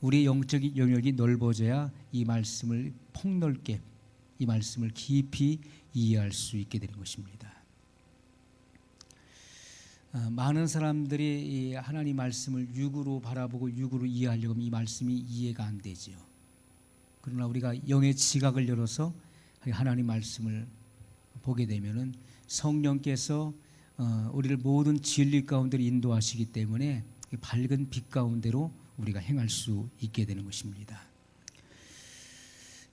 우리의 영적인 영역이 넓어져야 이 말씀을 폭넓게, 이 말씀을 깊이 이해할 수 있게 되는 것입니다. 많은 사람들이 이 하나님 말씀을 육으로 바라보고 육으로 이해하려고 하면 이 말씀이 이해가 안 되지요. 그러나 우리가 영의 지각을 열어서 하나님 말씀을 보게 되면은 성령께서 우리를 모든 진리 가운데로 인도하시기 때문에 밝은 빛 가운데로 우리가 행할 수 있게 되는 것입니다.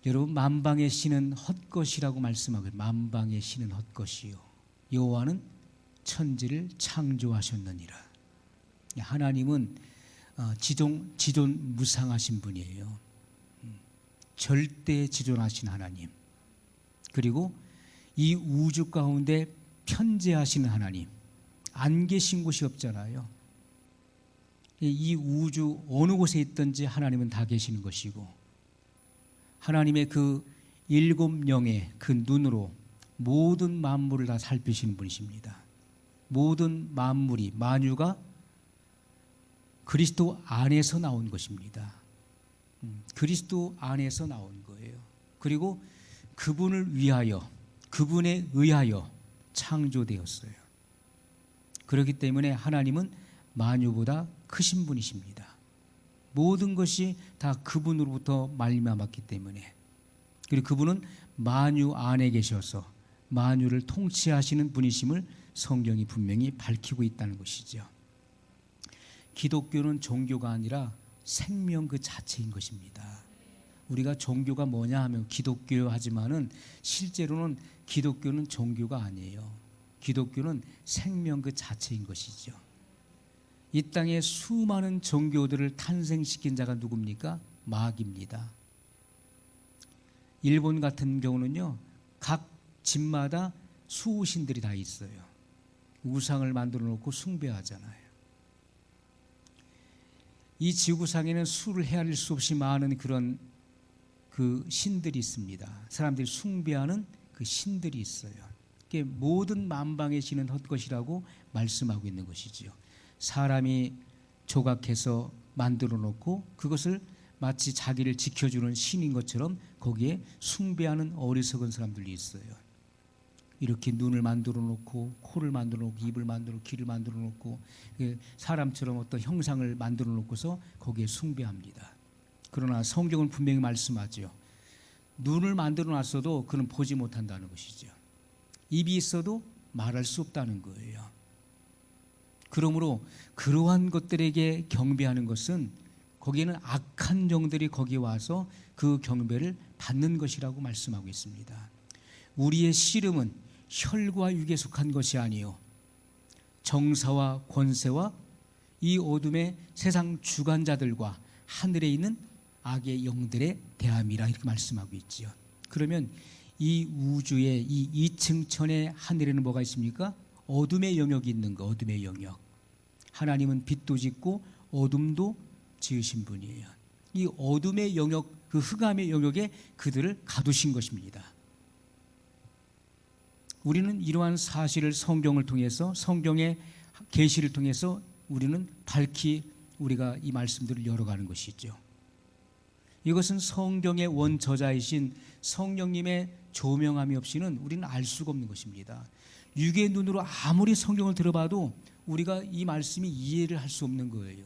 여러분, 만방의 신은 헛것이라고 말씀하고요. 만방의 신은 헛것이요 여호와는 천지를 창조하셨느니라. 하나님은 지존 무상하신 분이에요. 절대 지존하신 하나님, 그리고 이 우주 가운데 편재하시는 하나님, 안 계신 곳이 없잖아요. 이 우주 어느 곳에 있든지 하나님은 다 계시는 것이고, 하나님의 그 일곱 영의 그 눈으로 모든 만물을 다 살피시는 분이십니다. 모든 만물이, 만유가 그리스도 안에서 나온 것입니다. 그리스도 안에서 나온 거예요. 그리고 그분을 위하여, 그분에 의하여 창조되었어요. 그렇기 때문에 하나님은 만유보다 크신 분이십니다. 모든 것이 다 그분으로부터 말미암았기 때문에, 그리고 그분은 만유 안에 계셔서 만유를 통치하시는 분이심을 성경이 분명히 밝히고 있다는 것이죠. 기독교는 종교가 아니라 생명 그 자체인 것입니다. 우리가 종교가 뭐냐 하면 기독교 하지만은 실제로는 기독교는 종교가 아니에요. 기독교는 생명 그 자체인 것이죠. 이 땅에 수많은 종교들을 탄생시킨 자가 누굽니까? 마귀입니다. 일본 같은 경우는요, 각 집마다 수호신들이 다 있어요. 우상을 만들어 놓고 숭배하잖아요. 이 지구상에는 수를 헤아릴 수 없이 많은 그런 그 신들이 있습니다. 사람들이 숭배하는 그 신들이 있어요. 모든 만방의 신은 헛것이라고 말씀하고 있는 것이지요. 사람이 조각해서 만들어 놓고 그것을 마치 자기를 지켜주는 신인 것처럼 거기에 숭배하는 어리석은 사람들이 있어요. 이렇게 눈을 만들어 놓고, 코를 만들어 놓고, 입을 만들어 놓고, 귀를 만들어 놓고, 사람처럼 어떤 형상을 만들어 놓고서 거기에 숭배합니다. 그러나 성경은 분명히 말씀하죠. 눈을 만들어 놨어도 그는 보지 못한다는 것이죠. 입이 있어도 말할 수 없다는 거예요. 그러므로 그러한 것들에게 경배하는 것은, 거기에는 악한 영들이 거기에 와서 그 경배를 받는 것이라고 말씀하고 있습니다. 우리의 씨름은 혈과 육에 속한 것이 아니요 정사와 권세와 이 어둠의 세상 주관자들과 하늘에 있는 악의 영들의 대함이라, 이렇게 말씀하고 있지요. 그러면 이 우주의 이 이층천의 하늘에는 뭐가 있습니까? 어둠의 영역이 있는 거, 어둠의 영역. 하나님은 빛도 짓고 어둠도 지으신 분이에요. 이 어둠의 영역, 그 흑암의 영역에 그들을 가두신 것입니다. 우리는 이러한 사실을 성경을 통해서, 성경의 계시를 통해서 우리는 밝히 우리가 이 말씀들을 열어가는 것이죠. 이것은 성경의 원저자이신 성령님의 조명함이 없이는 우리는 알 수가 없는 것입니다. 육의 눈으로 아무리 성경을 들어봐도 우리가 이 말씀이 이해를 할 수 없는 거예요.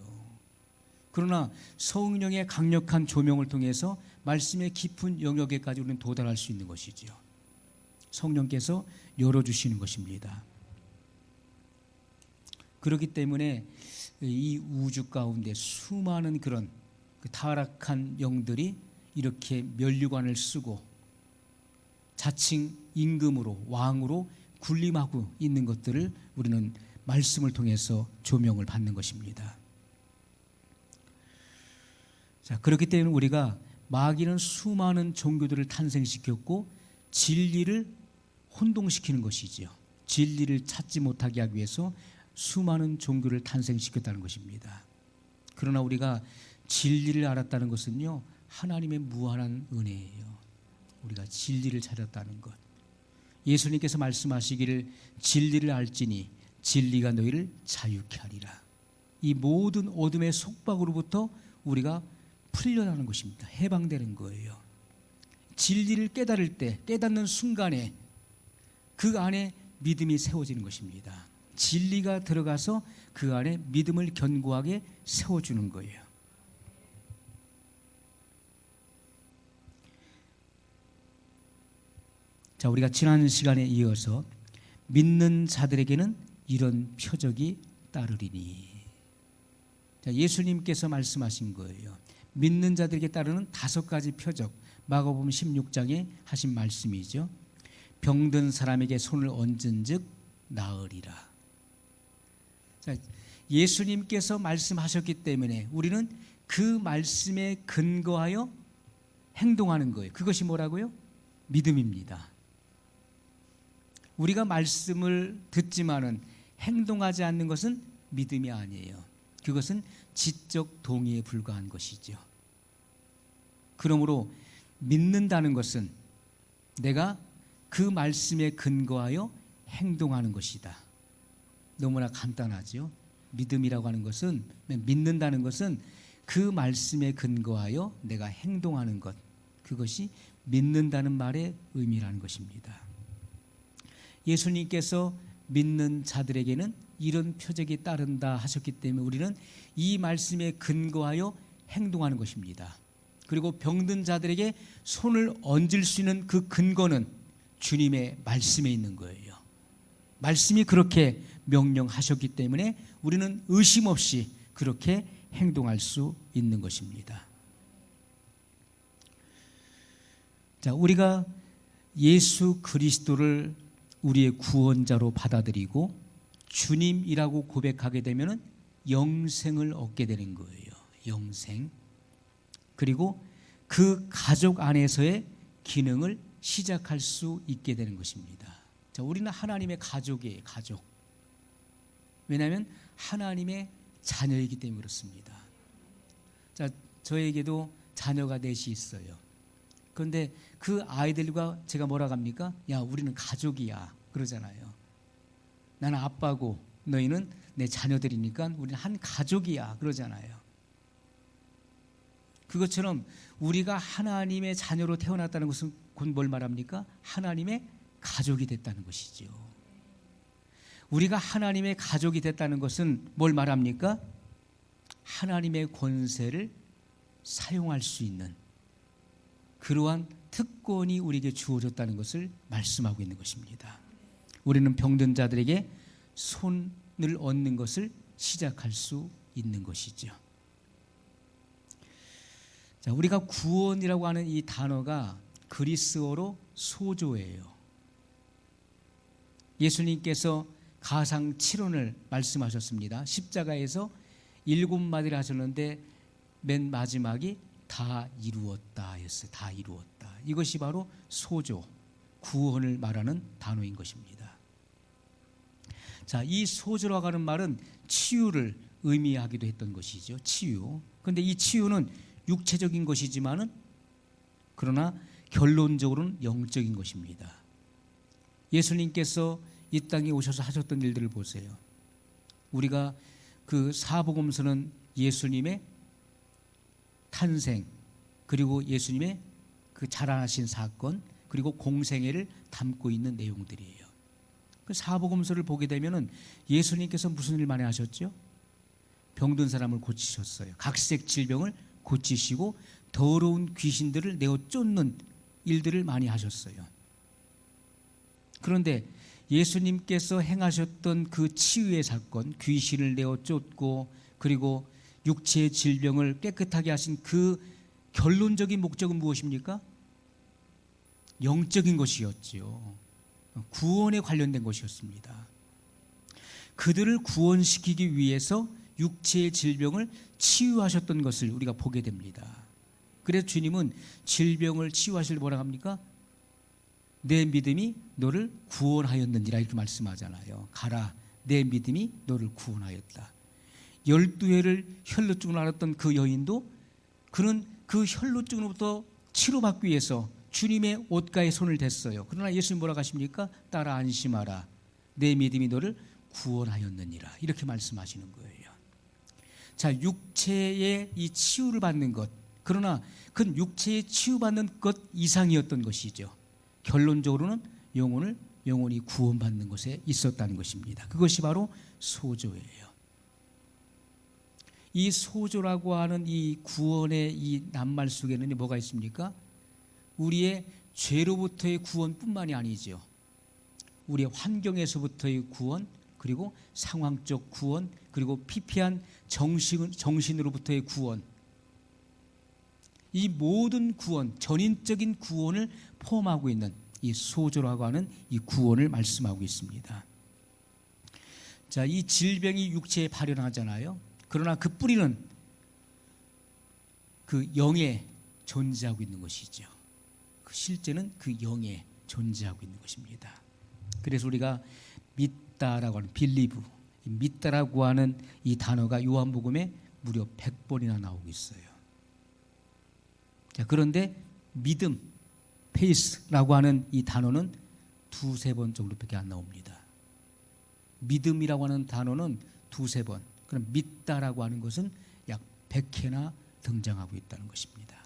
그러나 성령의 강력한 조명을 통해서 말씀의 깊은 영역에까지 우리는 도달할 수 있는 것이죠. 성령께서 열어주시는 것입니다. 그렇기 때문에 이 우주 가운데 수많은 그런 그 타락한 영들이 이렇게 면류관을 쓰고 자칭 임금으로, 왕으로 군림하고 있는 것들을 우리는 말씀을 통해서 조명을 받는 것입니다. 자, 그렇기 때문에 우리가, 마귀는 수많은 종교들을 탄생시켰고 진리를 혼동시키는 것이지요. 진리를 찾지 못하게 하기 위해서 수많은 종교를 탄생시켰다는 것입니다. 그러나 우리가 진리를 알았다는 것은요, 하나님의 무한한 은혜예요. 우리가 진리를 찾았다는 것. 예수님께서 말씀하시기를 진리를 알지니 진리가 너희를 자유케 하리라. 이 모든 어둠의 속박으로부터 우리가 풀려나는 것입니다. 해방되는 거예요. 진리를 깨달을 때, 깨닫는 순간에 그 안에 믿음이 세워지는 것입니다. 진리가 들어가서 그 안에 믿음을 견고하게 세워주는 거예요. 자, 우리가 지난 시간에 이어서 믿는 자들에게는 이런 표적이 따르리니. 자, 예수님께서 말씀하신 거예요. 믿는 자들에게 따르는 5가지 표적. 마가복음 16장에 하신 말씀이죠. 병든 사람에게 손을 얹은즉 나으리라. 자, 예수님께서 말씀하셨기 때문에 우리는 그 말씀에 근거하여 행동하는 거예요. 그것이 뭐라고요? 믿음입니다. 우리가 말씀을 듣지만은 행동하지 않는 것은 믿음이 아니에요. 그것은 지적 동의에 불과한 것이죠. 그러므로 믿는다는 것은 내가 그 말씀에 근거하여 행동하는 것이다. 너무나 간단하죠. 믿음이라고 하는 것은, 믿는다는 것은 그 말씀에 근거하여 내가 행동하는 것, 그것이 믿는다는 말의 의미라는 것입니다. 예수님께서 믿는 자들에게는 이런 표적이 따른다 하셨기 때문에 우리는 이 말씀에 근거하여 행동하는 것입니다. 그리고 병든 자들에게 손을 얹을 수 있는 그 근거는 주님의 말씀에 있는 거예요. 말씀이 그렇게 명령하셨기 때문에 우리는 의심 없이 그렇게 행동할 수 있는 것입니다. 자, 우리가 예수 그리스도를 우리의 구원자로 받아들이고 주님이라고 고백하게 되면 영생을 얻게 되는 거예요. 영생. 그리고 그 가족 안에서의 기능을 시작할 수 있게 되는 것입니다. 자, 우리는 하나님의 가족이에요. 가족. 왜냐하면 하나님의 자녀이기 때문에 그렇습니다. 자, 저에게도 자녀가 넷이 있어요. 그런데 그 아이들과 제가 뭐라고 합니까? 야, 우리는 가족이야 그러잖아요. 나는 아빠고 너희는 내 자녀들이니까 우리는 한 가족이야 그러잖아요. 그것처럼 우리가 하나님의 자녀로 태어났다는 것은 곧 뭘 말합니까? 하나님의 가족이 됐다는 것이죠. 우리가 하나님의 가족이 됐다는 것은 뭘 말합니까? 하나님의 권세를 사용할 수 있는 그러한 특권이 우리에게 주어졌다는 것을 말씀하고 있는 것입니다. 우리는 병든 자들에게 손을 얹는 것을 시작할 수 있는 것이죠. 자, 우리가 구원이라고 하는 이 단어가 그리스어로 소조예요. 예수님께서 가상 7원을 말씀하셨습니다. 십자가에서 7마디를 하셨는데 맨 마지막이 다 이루었다 였어요. 다 이루었다. 이것이 바로 소조, 구원을 말하는 단어인 것입니다. 자, 이 소조라고 하는 말은 치유를 의미하기도 했던 것이죠. 치유. 그런데 이 치유는 육체적인 것이지만은 그러나 결론적으로는 영적인 것입니다. 예수님께서 이 땅에 오셔서 하셨던 일들을 보세요. 우리가 그 사복음서는 예수님의 탄생 그리고 예수님의 그 자라나신 사건 그리고 공생애를 담고 있는 내용들이에요. 그 사복음서를 보게 되면은 예수님께서 무슨 일 많이 하셨죠? 병든 사람을 고치셨어요. 각색 질병을 고치시고 더러운 귀신들을 내어 쫓는 일들을 많이 하셨어요. 그런데 예수님께서 행하셨던 그 치유의 사건, 귀신을 내어 쫓고 그리고 육체의 질병을 깨끗하게 하신 그 결론적인 목적은 무엇입니까? 영적인 것이었지요. 구원에 관련된 것이었습니다. 그들을 구원시키기 위해서 육체의 질병을 치유하셨던 것을 우리가 보게 됩니다. 그래서 주님은 질병을 치유하실 뭐라고 합니까? 내 믿음이 너를 구원하였느니라 이렇게 말씀하잖아요. 가라, 내 믿음이 너를 구원하였다. 12회를 혈루증을 앓았던 그 여인도 그는 그 혈루증으로부터 치료받기 위해서 주님의 옷가에 손을 댔어요. 그러나 예수님 뭐라고 하십니까? 따라 안심하라. 내 믿음이 너를 구원하였느니라. 이렇게 말씀하시는 거예요. 자, 육체의 이 치유를 받는 것, 그러나 그 육체에 치유받는 것 이상이었던 것이죠. 결론적으로는 영혼이 구원받는 것에 있었다는 것입니다. 그것이 바로 소조예요. 이 소조라고 하는 이 구원의 이 낱말 속에는 뭐가 있습니까? 우리의 죄로부터의 구원뿐만이 아니죠. 우리의 환경에서부터의 구원, 그리고 상황적 구원, 그리고 피폐한 정신으로부터의 구원, 이 모든 구원, 전인적인 구원을 포함하고 있는 이 소조라고 하는 이 구원을 말씀하고 있습니다. 자, 이 질병이 육체에 발현하잖아요. 그러나 그 뿌리는 그 영에 존재하고 있는 것이죠. 그 실제는 그 영에 존재하고 있는 것입니다. 그래서 우리가 믿다라고 하는 believe, 믿다라고 하는 이 단어가 요한복음에 무려 100번이나 나오고 있어요. 자, 그런데 믿음, faith라고 하는 이 단어는 2-3번 정도밖에 안 나옵니다. 믿음이라고 하는 단어는 2-3번, 그럼 믿다라고 하는 것은 약 100회나 등장하고 있다는 것입니다.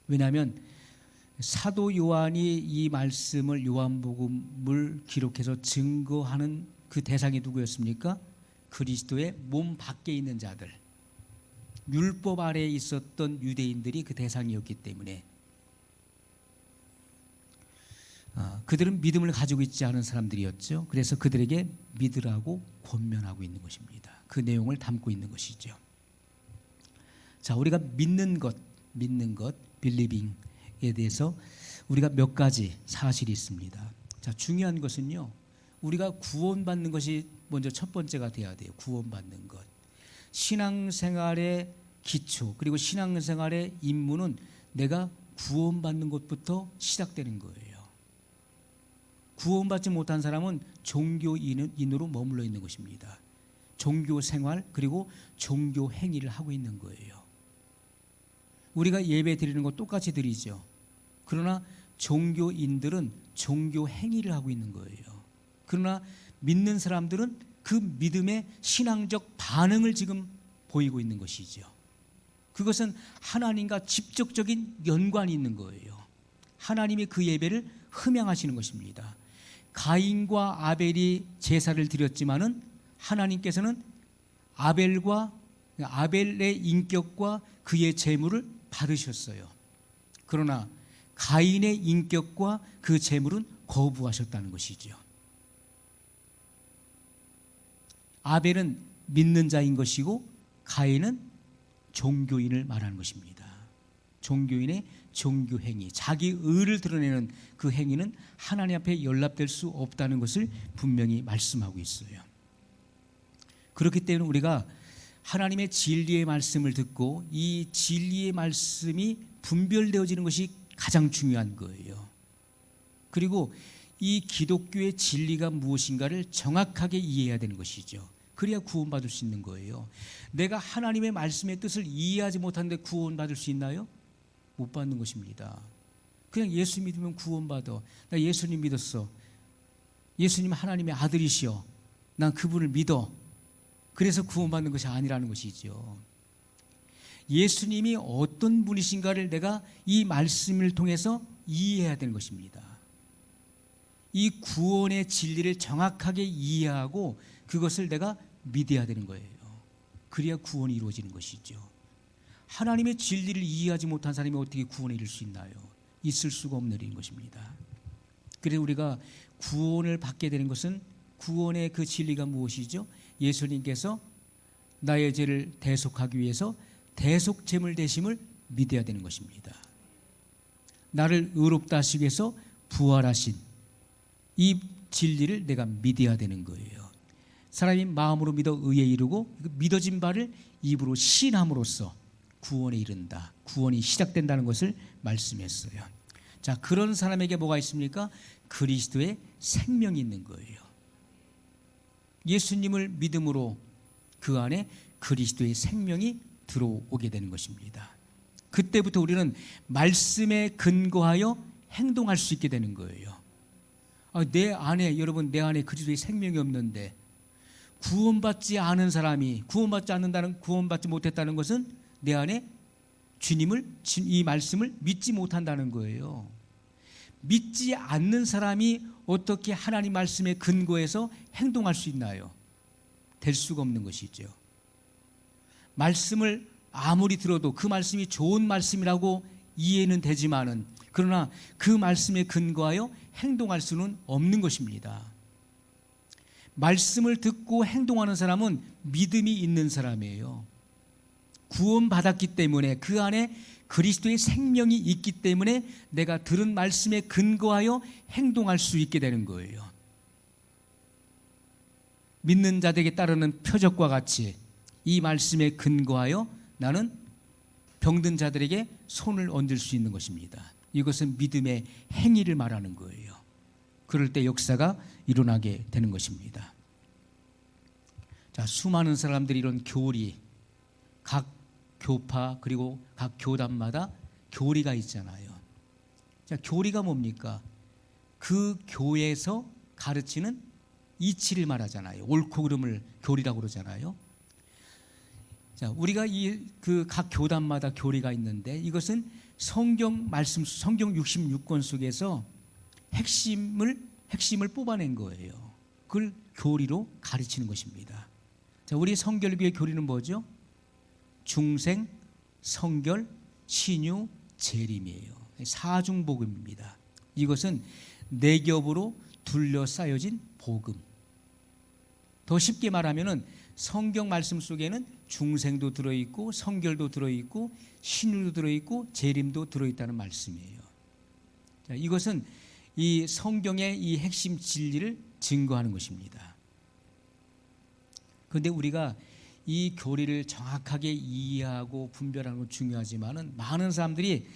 왜냐하면 사도 요한이 이 말씀을 요한복음을 기록해서 증거하는 그 대상이 누구였습니까? 그리스도의 몸 밖에 있는 자들, 율법 아래에 있었던 유대인들이 그 대상이었기 때문에 그들은 믿음을 가지고 있지 않은 사람들이었죠. 그래서 그들에게 믿으라고 권면하고 있는 것입니다. 그 내용을 담고 있는 것이죠. 자, 우리가 믿는 것, believing에 대해서 우리가 몇 가지 사실이 있습니다. 자, 중요한 것은요, 우리가 구원받는 것이 먼저 첫 번째가 돼야 돼요. 구원받는 것. 신앙생활의 기초, 그리고 신앙생활의 임무는 내가 구원받는 것부터 시작되는 거예요. 구원받지 못한 사람은 종교인으로 머물러 있는 것입니다. 종교 생활, 그리고 종교 행위를 하고 있는 거예요. 우리가 예배 드리는 거 똑같이 드리죠. 그러나 종교인들은 종교 행위를 하고 있는 거예요. 그러나 믿는 사람들은 그 믿음의 신앙적 반응을 지금 보이고 있는 것이죠. 그것은 하나님과 직접적인 연관이 있는 거예요. 하나님이 그 예배를 흠양하시는 것입니다. 가인과 아벨이 제사를 드렸지만은 하나님께서는 아벨의 인격과 그의 제물을 받으셨어요. 그러나 가인의 인격과 그 제물은 거부하셨다는 것이죠. 아벨은 믿는 자인 것이고 가인은 종교인을 말하는 것입니다. 종교인의 종교 행위, 자기 의를 드러내는 그 행위는 하나님 앞에 연락될 수 없다는 것을 분명히 말씀하고 있어요. 그렇기 때문에 우리가 하나님의 진리의 말씀을 듣고 이 진리의 말씀이 분별되어지는 것이 가장 중요한 거예요. 그리고 이 기독교의 진리가 무엇인가를 정확하게 이해해야 되는 것이죠. 그래야 구원받을 수 있는 거예요. 내가 하나님의 말씀의 뜻을 이해하지 못하는데 구원받을 수 있나요? 못 받는 것입니다. 그냥 예수 믿으면 구원받아. 나 예수님 믿었어. 예수님 하나님의 아들이시여. 난 그분을 믿어. 그래서 구원받는 것이 아니라는 것이죠. 예수님이 어떤 분이신가를 내가 이 말씀을 통해서 이해해야 되는 것입니다. 이 구원의 진리를 정확하게 이해하고 그것을 내가 믿어야 되는 거예요. 그래야 구원이 이루어지는 것이죠. 하나님의 진리를 이해하지 못한 사람이 어떻게 구원을 이룰 수 있나요? 있을 수가 없는 일인 것입니다. 그래서 우리가 구원을 받게 되는 것은 구원의 그 진리가 무엇이죠? 예수님께서 나의 죄를 대속하기 위해서 대속 제물 되심을 믿어야 되는 것입니다. 나를 의롭다 하시기 위해서 부활하신 이 진리를 내가 믿어야 되는 거예요. 사람이 마음으로 믿어 의에 이르고 믿어진 바를 입으로 시인함으로써 구원에 이른다. 구원이 시작된다는 것을 말씀했어요. 자, 그런 사람에게 뭐가 있습니까? 그리스도의 생명이 있는 거예요. 예수님을 믿음으로 그 안에 그리스도의 생명이 들어오게 되는 것입니다. 그때부터 우리는 말씀에 근거하여 행동할 수 있게 되는 거예요. 여러분, 내 안에 그리스도의 생명이 없는데 구원받지 않은 사람이 구원받지 못했다는 것은 내 안에 이 말씀을 믿지 못한다는 거예요. 믿지 않는 사람이 어떻게 하나님 말씀에 근거해서 행동할 수 있나요? 될 수가 없는 것이죠. 말씀을 아무리 들어도 그 말씀이 좋은 말씀이라고 이해는 되지만은, 그러나 그 말씀에 근거하여 행동할 수는 없는 것입니다. 말씀을 듣고 행동하는 사람은 믿음이 있는 사람이에요. 구원받았기 때문에, 그 안에 그리스도의 생명이 있기 때문에 내가 들은 말씀에 근거하여 행동할 수 있게 되는 거예요. 믿는 자들에게 따르는 표적과 같이 이 말씀에 근거하여 나는 병든 자들에게 손을 얹을 수 있는 것입니다. 이것은 믿음의 행위를 말하는 거예요. 그럴 때 역사가 일어나게 되는 것입니다. 자, 수많은 사람들이 이런 교리, 각 교파 그리고 각 교단마다 교리가 있잖아요. 자, 교리가 뭡니까? 그 교회에서 가르치는 이치를 말하잖아요. 옳고 그름을 교리라고 그러잖아요. 자, 우리가 그 각 교단마다 교리가 있는데, 이것은 성경 말씀, 성경 66권 속에서 핵심을 뽑아낸 거예요. 그걸 교리로 가르치는 것입니다. 자, 우리 성결교회 교리는 뭐죠? 중생, 성결, 신유, 재림이에요. 사중복음입니다. 이것은 네 겹으로 둘러싸여진 복음. 더 쉽게 말하면은 성경 말씀 속에는 중생도 들어있고 성결도 들어있고 신유도 들어있고 재림도 들어있다는 말씀이에요. 자, 이것은 이 성경의 이 핵심 진리를 증거하는 것입니다. 그런데 우리가 이 교리를 정확하게 이해하고 분별하는 건 중요하지만은, 많은 사람들이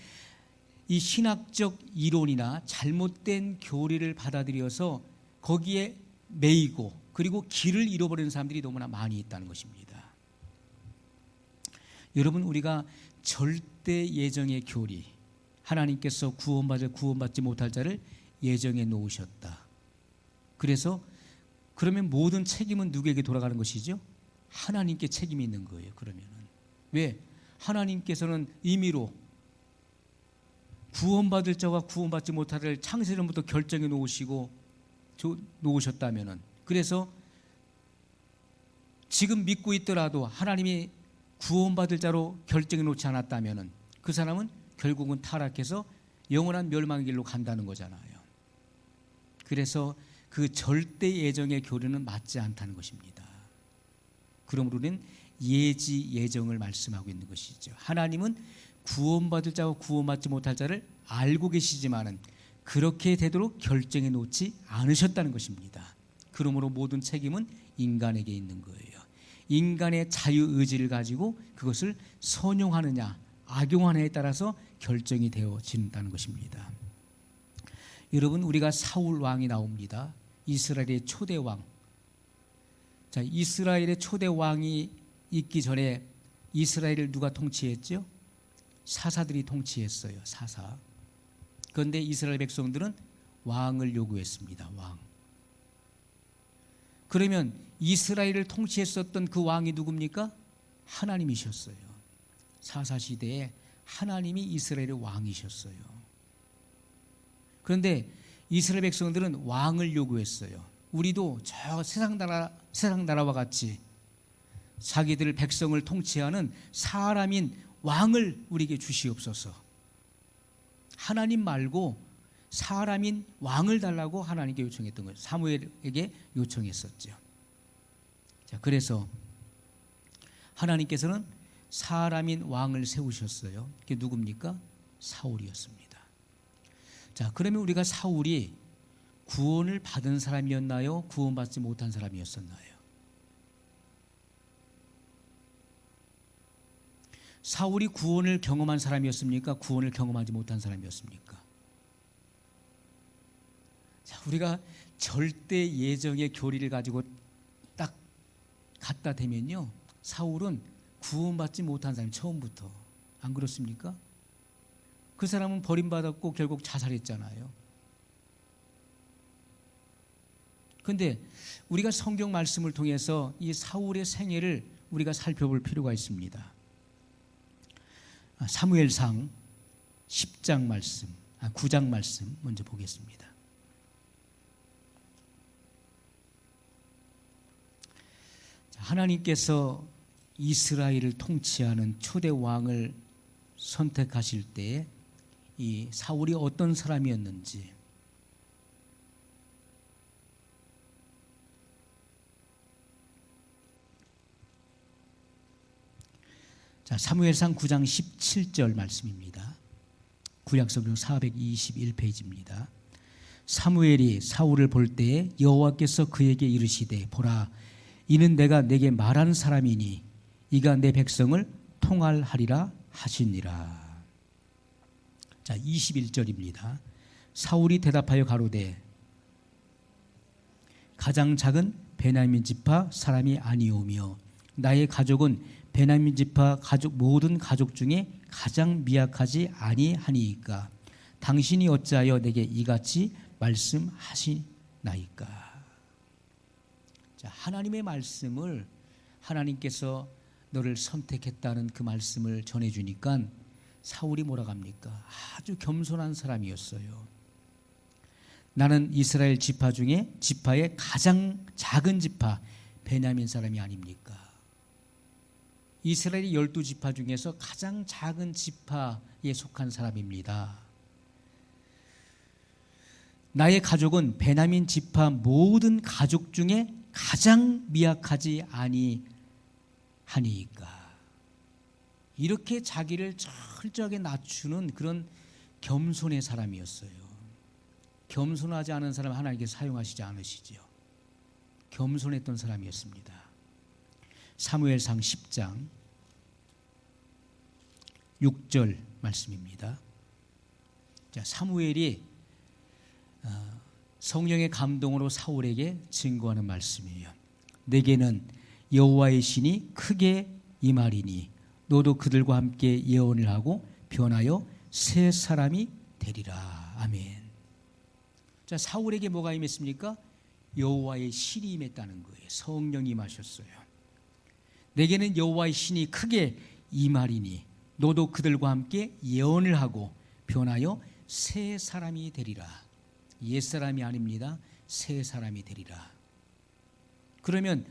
이 신학적 이론이나 잘못된 교리를 받아들여서 거기에 매이고 그리고 길을 잃어버리는 사람들이 너무나 많이 있다는 것입니다. 여러분, 우리가 절대 예정의 교리, 하나님께서 구원받지 못할 자를 예정해 놓으셨다. 그래서 그러면 모든 책임은 누구에게 돌아가는 것이죠? 하나님께 책임이 있는 거예요. 그러면은 왜? 하나님께서는 임의로 구원받을 자와 구원받지 못할 자를 창세전부터 결정해 놓으셨다면은, 그래서 지금 믿고 있더라도 하나님이 구원받을 자로 결정해 놓지 않았다면은 그 사람은 결국은 타락해서 영원한 멸망의 길로 간다는 거잖아요. 그래서 그 절대 예정의 교리는 맞지 않다는 것입니다. 그러므로 우리는 예지 예정을 말씀하고 있는 것이죠. 하나님은 구원받을 자와 구원받지 못할 자를 알고 계시지만은 그렇게 되도록 결정해 놓지 않으셨다는 것입니다. 그러므로 모든 책임은 인간에게 있는 거예요. 인간의 자유의지를 가지고 그것을 선용하느냐 악용하느냐에 따라서 결정이 되어진다는 것입니다. 여러분, 우리가 사울 왕이 나옵니다. 이스라엘의 초대 왕. 자, 이스라엘의 초대 왕이 있기 전에 이스라엘을 누가 통치했죠? 사사들이 통치했어요. 사사. 그런데 이스라엘 백성들은 왕을 요구했습니다. 왕. 그러면 이스라엘을 통치했었던 그 왕이 누굽니까? 하나님이셨어요. 사사시대에 하나님이 이스라엘의 왕이셨어요. 그런데 이스라엘 백성들은 왕을 요구했어요. 우리도 저 세상 나라와 같이 자기들 백성을 통치하는 사람인 왕을 우리에게 주시옵소서. 하나님 말고 사람인 왕을 달라고 하나님께 요청했던 거예요. 사무엘에게 요청했었죠. 자, 그래서 하나님께서는 사람인 왕을 세우셨어요. 그게 누굽니까? 사울이었습니다. 자, 그러면 우리가 사울이 구원을 받은 사람이었나요? 구원받지 못한 사람이었었나요? 사울이 구원을 경험한 사람이었습니까? 구원을 경험하지 못한 사람이었습니까? 자, 우리가 절대 예정의 교리를 가지고 딱 갖다 대면요, 사울은 구원받지 못한 사람이 처음부터. 안 그렇습니까? 그 사람은 버림받았고 결국 자살했잖아요. 그런데 우리가 성경 말씀을 통해서 이 사울의 생애를 우리가 살펴볼 필요가 있습니다. 사무엘상 10장 말씀, 9장 말씀 먼저 보겠습니다. 하나님께서 이스라엘을 통치하는 초대 왕을 선택하실 때 이 사울이 어떤 사람이었는지, 사무엘상 9장 17절 말씀입니다. 구약성경 421페이지입니다. 사무엘이 사울을 볼 때에 여호와께서 그에게 이르시되 보라, 이는 내가 내게 말한 사람이니 이가 내 백성을 통할하리라 하시니라. 21절입니다. 사울이 대답하여 가로되 가장 작은 베냐민 지파 사람이 아니오며 나의 가족은 베냐민 지파 모든 가족 중에 가장 미약하지 아니하니이까 당신이 어찌하여 내게 이같이 말씀하시나이까. 하나님의 말씀을, 하나님께서 너를 선택했다는 그 말씀을 전해주니까 사울이 뭐라고 합니까? 아주 겸손한 사람이었어요. 나는 이스라엘 지파 중에 지파의 가장 작은 지파 베냐민 사람이 아닙니까? 이스라엘의 12지파 중에서 가장 작은 지파에 속한 사람입니다. 나의 가족은 베냐민 지파 모든 가족 중에 가장 미약하지 아니하니까. 이렇게 자기를 철저하게 낮추는 그런 겸손의 사람이었어요. 겸손하지 않은 사람 하나님께서 사용하시지 않으시죠. 겸손했던 사람이었습니다. 사무엘상 10장 6절 말씀입니다. 사무엘이 성령의 감동으로 사울에게 증거하는 말씀이에요. 내게는 여호와의 신이 크게 임하리니 너도 그들과 함께 예언을 하고 변하여 새 사람이 되리라. 아멘. 사울에게 뭐가 임했습니까? 여호와의 신이 임했다는 거예요. 성령이 임하셨어요. 내게는 여호와의 신이 크게 임하리니 너도 그들과 함께 예언을 하고 변하여 새 사람이 되리라. 옛사람이 아닙니다. 새 사람이 되리라. 그러면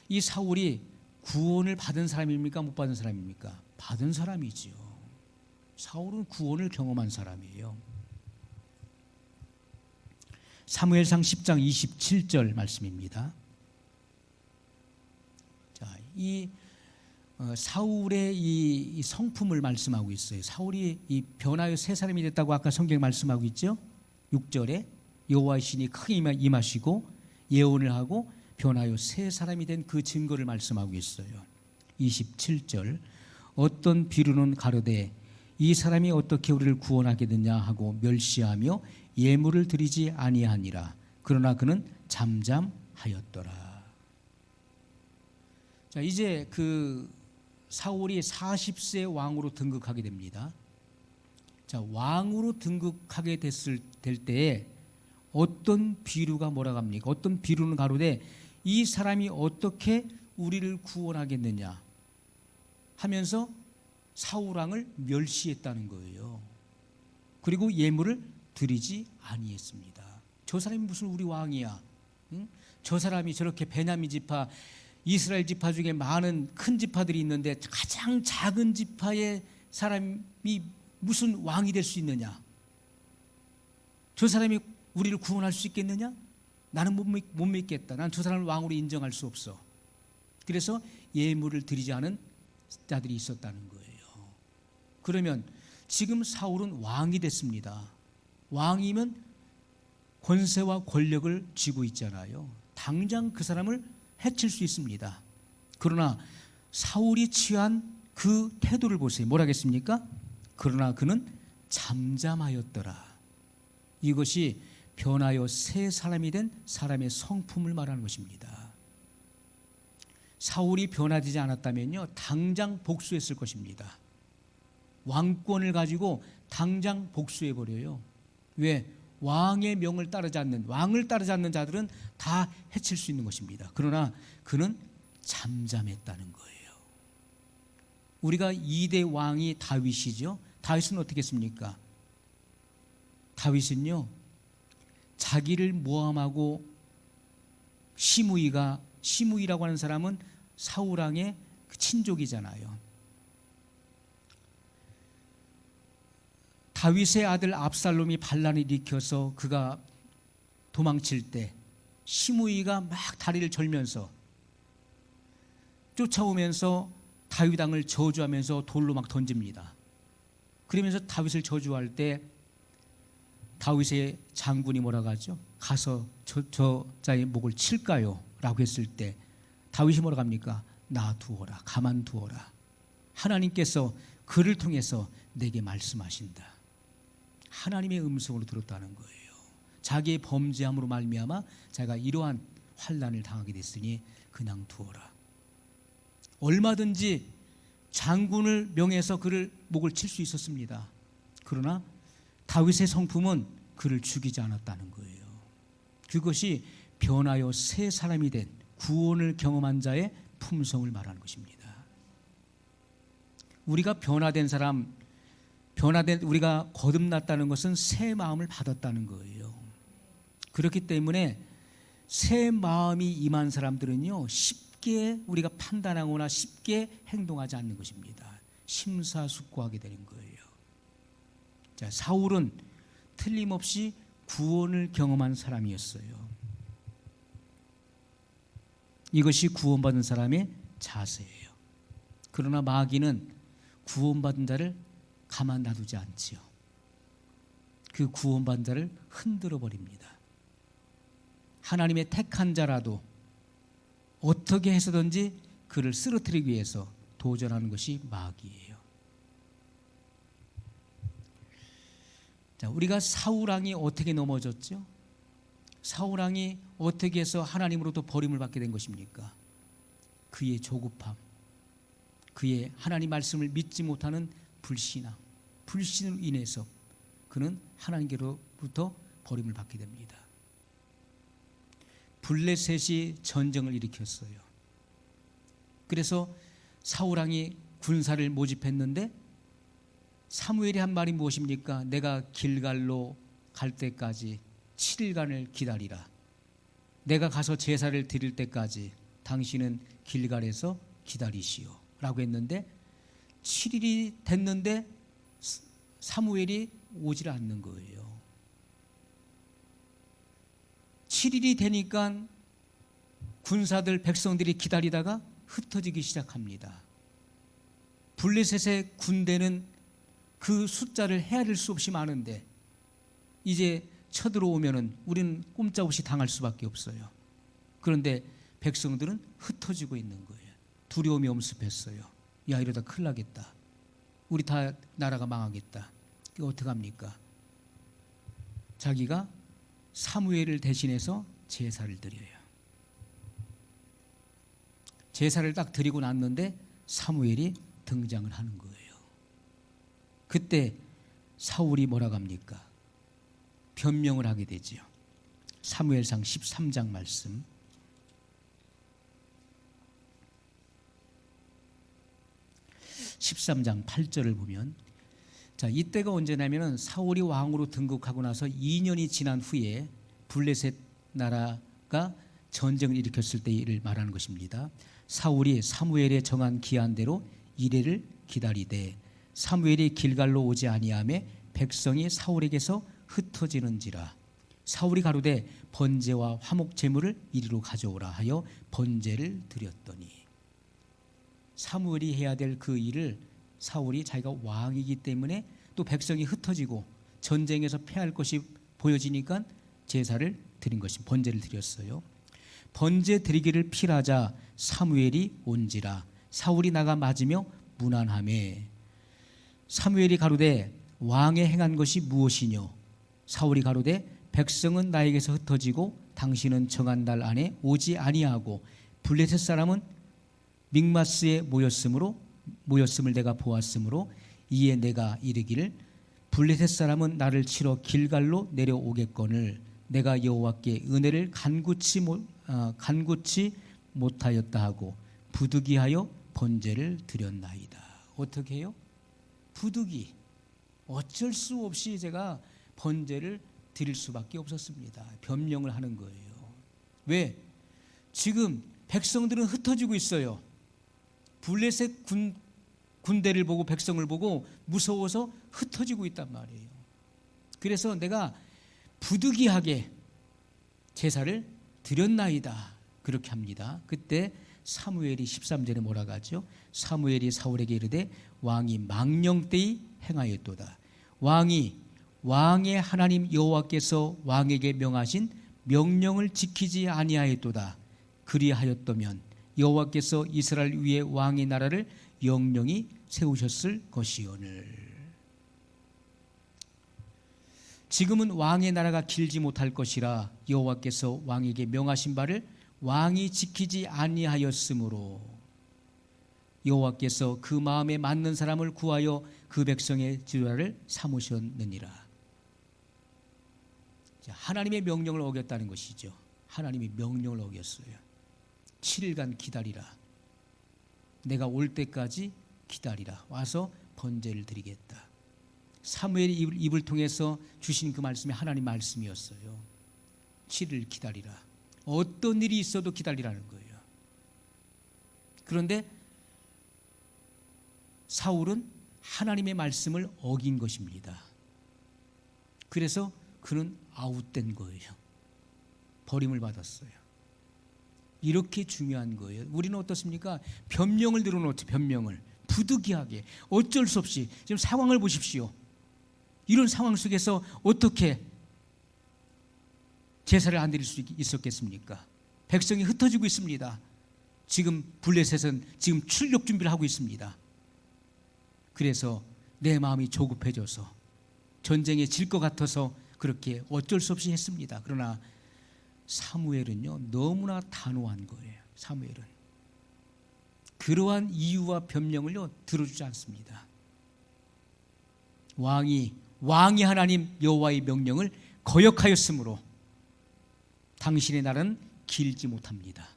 이 사울이 구원을 받은 사람입니까? 못 받은 사람입니까? 받은 사람이지요. 사울은 구원을 경험한 사람이에요. 사무엘상 10장 27절 말씀입니다. 이 사울의 이 성품을 말씀하고 있어요. 사울이 이 변하여 새 사람이 됐다고 아까 성경 말씀하고 있죠. 6절에 여호와의 신이 크게 임하시고 예언을 하고 변하여 새 사람이 된 그 증거를 말씀하고 있어요. 27절 어떤 비루는 가로되 이 사람이 어떻게 우리를 구원하겠느냐 하고 멸시하며 예물을 드리지 아니하니라. 그러나 그는 잠잠하였더라. 이제 그 사울이 40세 왕으로 등극하게 됩니다. 왕으로 등극하게 될 때에 어떤 비루가 뭐라고 합니까? 어떤 비루는 가로되 이 사람이 어떻게 우리를 구원하겠느냐 하면서 사울 왕을 멸시했다는 거예요. 그리고 예물을 드리지 아니했습니다. 저 사람이 무슨 우리 왕이야? 응? 저 사람이 저렇게 베냐민 지파, 이스라엘 지파 중에 많은 큰 지파들이 있는데 가장 작은 지파의 사람이 무슨 왕이 될 수 있느냐? 저 사람이 우리를 구원할 수 있겠느냐? 나는 못 믿겠다. 난 저 사람을 왕으로 인정할 수 없어. 그래서 예물을 드리지 않은 자들이 있었다는 거예요. 그러면 지금 사울은 왕이 됐습니다. 왕이면 권세와 권력을 쥐고 있잖아요. 당장 그 사람을 해칠 수 있습니다. 그러나 사울이 취한 그 태도를 보세요. 뭐라겠습니까? 그러나 그는 잠잠하였더라. 이것이 변하여 새 사람이 된 사람의 성품을 말하는 것입니다. 사울이 변화되지 않았다면요, 당장 복수했을 것입니다. 왕권을 가지고 당장 복수해버려요. 왜? 왕의 명을 따르지 않는, 왕을 따르지 않는 자들은 다 해칠 수 있는 것입니다. 그러나 그는 잠잠했다는 거예요. 우리가 2대 왕이 다윗이죠. 다윗은 어떻게 했습니까? 다윗은요, 자기를 모함하고 시므이라고 하는 사람은 사울 왕의 친족이잖아요. 다윗의 아들 압살롬이 반란을 일으켜서 그가 도망칠 때 시므이가 막 다리를 절면서 쫓아오면서 다윗 왕을 저주하면서 돌로 막 던집니다. 그러면서 다윗을 저주할 때 다윗의 장군이 뭐라고 하죠? 가서 저 자의 목을 칠까요? 라고 했을 때 다윗이 뭐라고 합니까? 놔두어라, 가만두어라. 하나님께서 그를 통해서 내게 말씀하신다. 하나님의 음성으로 들었다는 거예요. 자기의 범죄함으로 말미암아 자기가 이러한 환난을 당하게 됐으니 그냥 두어라. 얼마든지 장군을 명해서 그를 목을 칠 수 있었습니다. 그러나 다윗의 성품은 그를 죽이지 않았다는 거예요. 그것이 변하여 새 사람이 된 구원을 경험한 자의 품성을 말하는 것입니다. 우리가 변화된 사람, 우리가 거듭났다는 것은 새 마음을 받았다는 거예요. 그렇기 때문에 새 마음이 임한 사람들은요, 쉽게 우리가 판단하거나 쉽게 행동하지 않는 것입니다. 심사숙고하게 되는 거예요. 자, 사울은 틀림없이 구원을 경험한 사람이었어요. 이것이 구원받은 사람의 자세예요. 그러나 마귀는 구원받은 자를 가만 놔두지 않지요. 그 구원받은 자를 흔들어 버립니다. 하나님의 택한 자라도 어떻게 해서든지 그를 쓰러뜨리기 위해서 도전하는 것이 마귀예요. 자, 우리가 사울 왕이 어떻게 넘어졌죠? 사울 왕이 어떻게 해서 하나님으로부터 버림을 받게 된 것입니까? 그의 조급함, 그의 하나님 말씀을 믿지 못하는 불신앙, 불신으로 인해서 그는 하나님께로부터 버림을 받게 됩니다. 블레셋이 전쟁을 일으켰어요. 그래서 사울 왕이 군사를 모집했는데 사무엘이 한 말이 무엇입니까? 내가 길갈로 갈 때까지 7일간을 기다리라. 내가 가서 제사를 드릴 때까지 당신은 길갈에서 기다리시오 라고 했는데 7일이 됐는데 사무엘이 오질 않는 거예요. 7일이 되니까 군사들, 백성들이 기다리다가 흩어지기 시작합니다. 블레셋의 군대는 그 숫자를 헤아릴 수 없이 많은데 이제 쳐들어오면은 우리는 꼼짝없이 당할 수밖에 없어요. 그런데 백성들은 흩어지고 있는 거예요. 두려움이 엄습했어요. 야, 이러다 큰일 나겠다. 우리 다 나라가 망하겠다. 이거 어떡합니까? 자기가 사무엘을 대신해서 제사를 드려요. 제사를 딱 드리고 났는데 사무엘이 등장을 하는 거예요. 그때 사울이 뭐라고 합니까? 변명을 하게 되지요. 사무엘상 13장 말씀. (13장 8절을) 보면, 자, 이때가 언제냐면은 사울이 왕으로 등극하고 나서 2년이 지난 후에 블레셋 나라가 전쟁을 일으켰을 때를 말하는 것입니다. 사울이 사무엘의 정한 기한대로 이레를 기다리되 사무엘이 길갈로 오지 아니하매 백성이 사울에게서 흩어지는지라. 사울이 가로되 번제와 화목 제물을 이리로 가져오라 하여 번제를 드렸더니. 사무엘이 해야 될 그 일을 사울이 자기가 왕이기 때문에 또 백성이 흩어지고 전쟁에서 패할 것이 보여지니까 제사를 드린 것이 번제를 드렸어요. 번제 드리기를 필하자 사무엘이 온지라. 사울이 나가 맞으며 문안하매 사무엘이 가로되 왕의 행한 것이 무엇이뇨? 사울이 가로되 백성은 나에게서 흩어지고 당신은 정한 날 안에 오지 아니하고 블레셋 사람은 믹마스에 모였음을 내가 보았으므로 이에 내가 이르기를 블레셋 사람은 나를 치러 길갈로 내려오겠거늘 내가 여호와께 은혜를 간구치 못하였다 하고 부득이하여 번제를 드렸나이다. 어떻게 해요? 부득이 어쩔 수 없이 제가 번제를 드릴 수밖에 없었습니다. 변명을 하는 거예요. 왜? 지금 백성들은 흩어지고 있어요. 블레셋 군대를 보고 백성을 보고 무서워서 흩어지고 있단 말이에요. 그래서 내가 부득이하게 제사를 드렸나이다. 그렇게 합니다. 그때 사무엘이 13절에 뭐라고 하죠? 사무엘이 사울에게 이르되 왕이 망령되이 행하였도다. 왕의 하나님 여호와께서 왕에게 명하신 명령을 지키지 아니하였도다. 그리하였다면 여호와께서 이스라엘 위에 왕의 나라를 영영히 세우셨을 것이오늘. 지금은 왕의 나라가 길지 못할 것이라 여호와께서 왕에게 명하신 바를 왕이 지키지 아니하였으므로 여호와께서 그 마음에 맞는 사람을 구하여 그 백성의 지도자를 삼으셨느니라. 하나님의 명령을 어겼다는 것이죠. 하나님이 명령을 어겼어요. 7일간 기다리라. 내가 올 때까지 기다리라. 와서 번제를 드리겠다. 사무엘의 입을 통해서 주신 그 말씀이 하나님 말씀이었어요. 7일 기다리라. 어떤 일이 있어도 기다리라는 거예요. 그런데 사울은 하나님의 말씀을 어긴 것입니다. 그래서 그는 아웃된 거예요. 버림을 받았어요. 이렇게 중요한 거예요. 우리는 어떻습니까? 변명을 늘어놓죠. 변명을 부득이하게 어쩔 수 없이. 지금 상황을 보십시오. 이런 상황 속에서 어떻게 제사를 안 드릴 수 있었겠습니까? 백성이 흩어지고 있습니다. 지금 블레셋은 지금 출력 준비를 하고 있습니다. 그래서 내 마음이 조급해져서 전쟁에 질 것 같아서 그렇게 어쩔 수 없이 했습니다. 그러나 사무엘은요, 너무나 단호한 거예요. 사무엘은 그러한 이유와 변명을요 들어주지 않습니다. 왕이 하나님 여호와의 명령을 거역하였으므로 당신의 날은 길지 못합니다.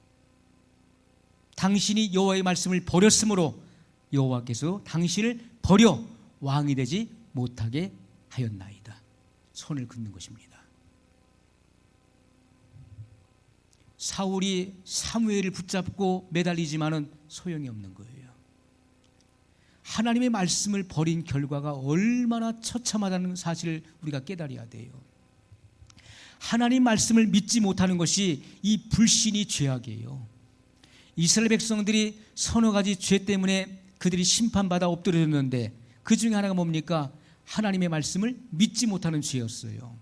당신이 여호와의 말씀을 버렸으므로 여호와께서 당신을 버려 왕이 되지 못하게 하였나이다. 손을 긋는 것입니다. 사울이 사무엘을 붙잡고 매달리지만은 소용이 없는 거예요. 하나님의 말씀을 버린 결과가 얼마나 처참하다는 사실을 우리가 깨달아야 돼요. 하나님 말씀을 믿지 못하는 것이 이 불신이 죄악이에요. 이스라엘 백성들이 서너 가지 죄 때문에 그들이 심판받아 엎드려졌는데 그 중에 하나가 뭡니까? 하나님의 말씀을 믿지 못하는 죄였어요.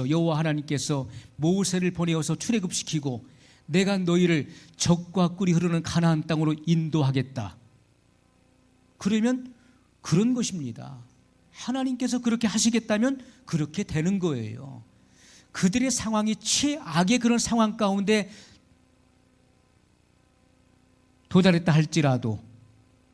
여호와 하나님께서 모세를 보내어서 출애굽시키고 내가 너희를 적과 꿀이 흐르는 가나안 땅으로 인도하겠다. 그러면 그런 것입니다. 하나님께서 그렇게 하시겠다면 그렇게 되는 거예요. 그들의 상황이 최악의 그런 상황 가운데 도달했다 할지라도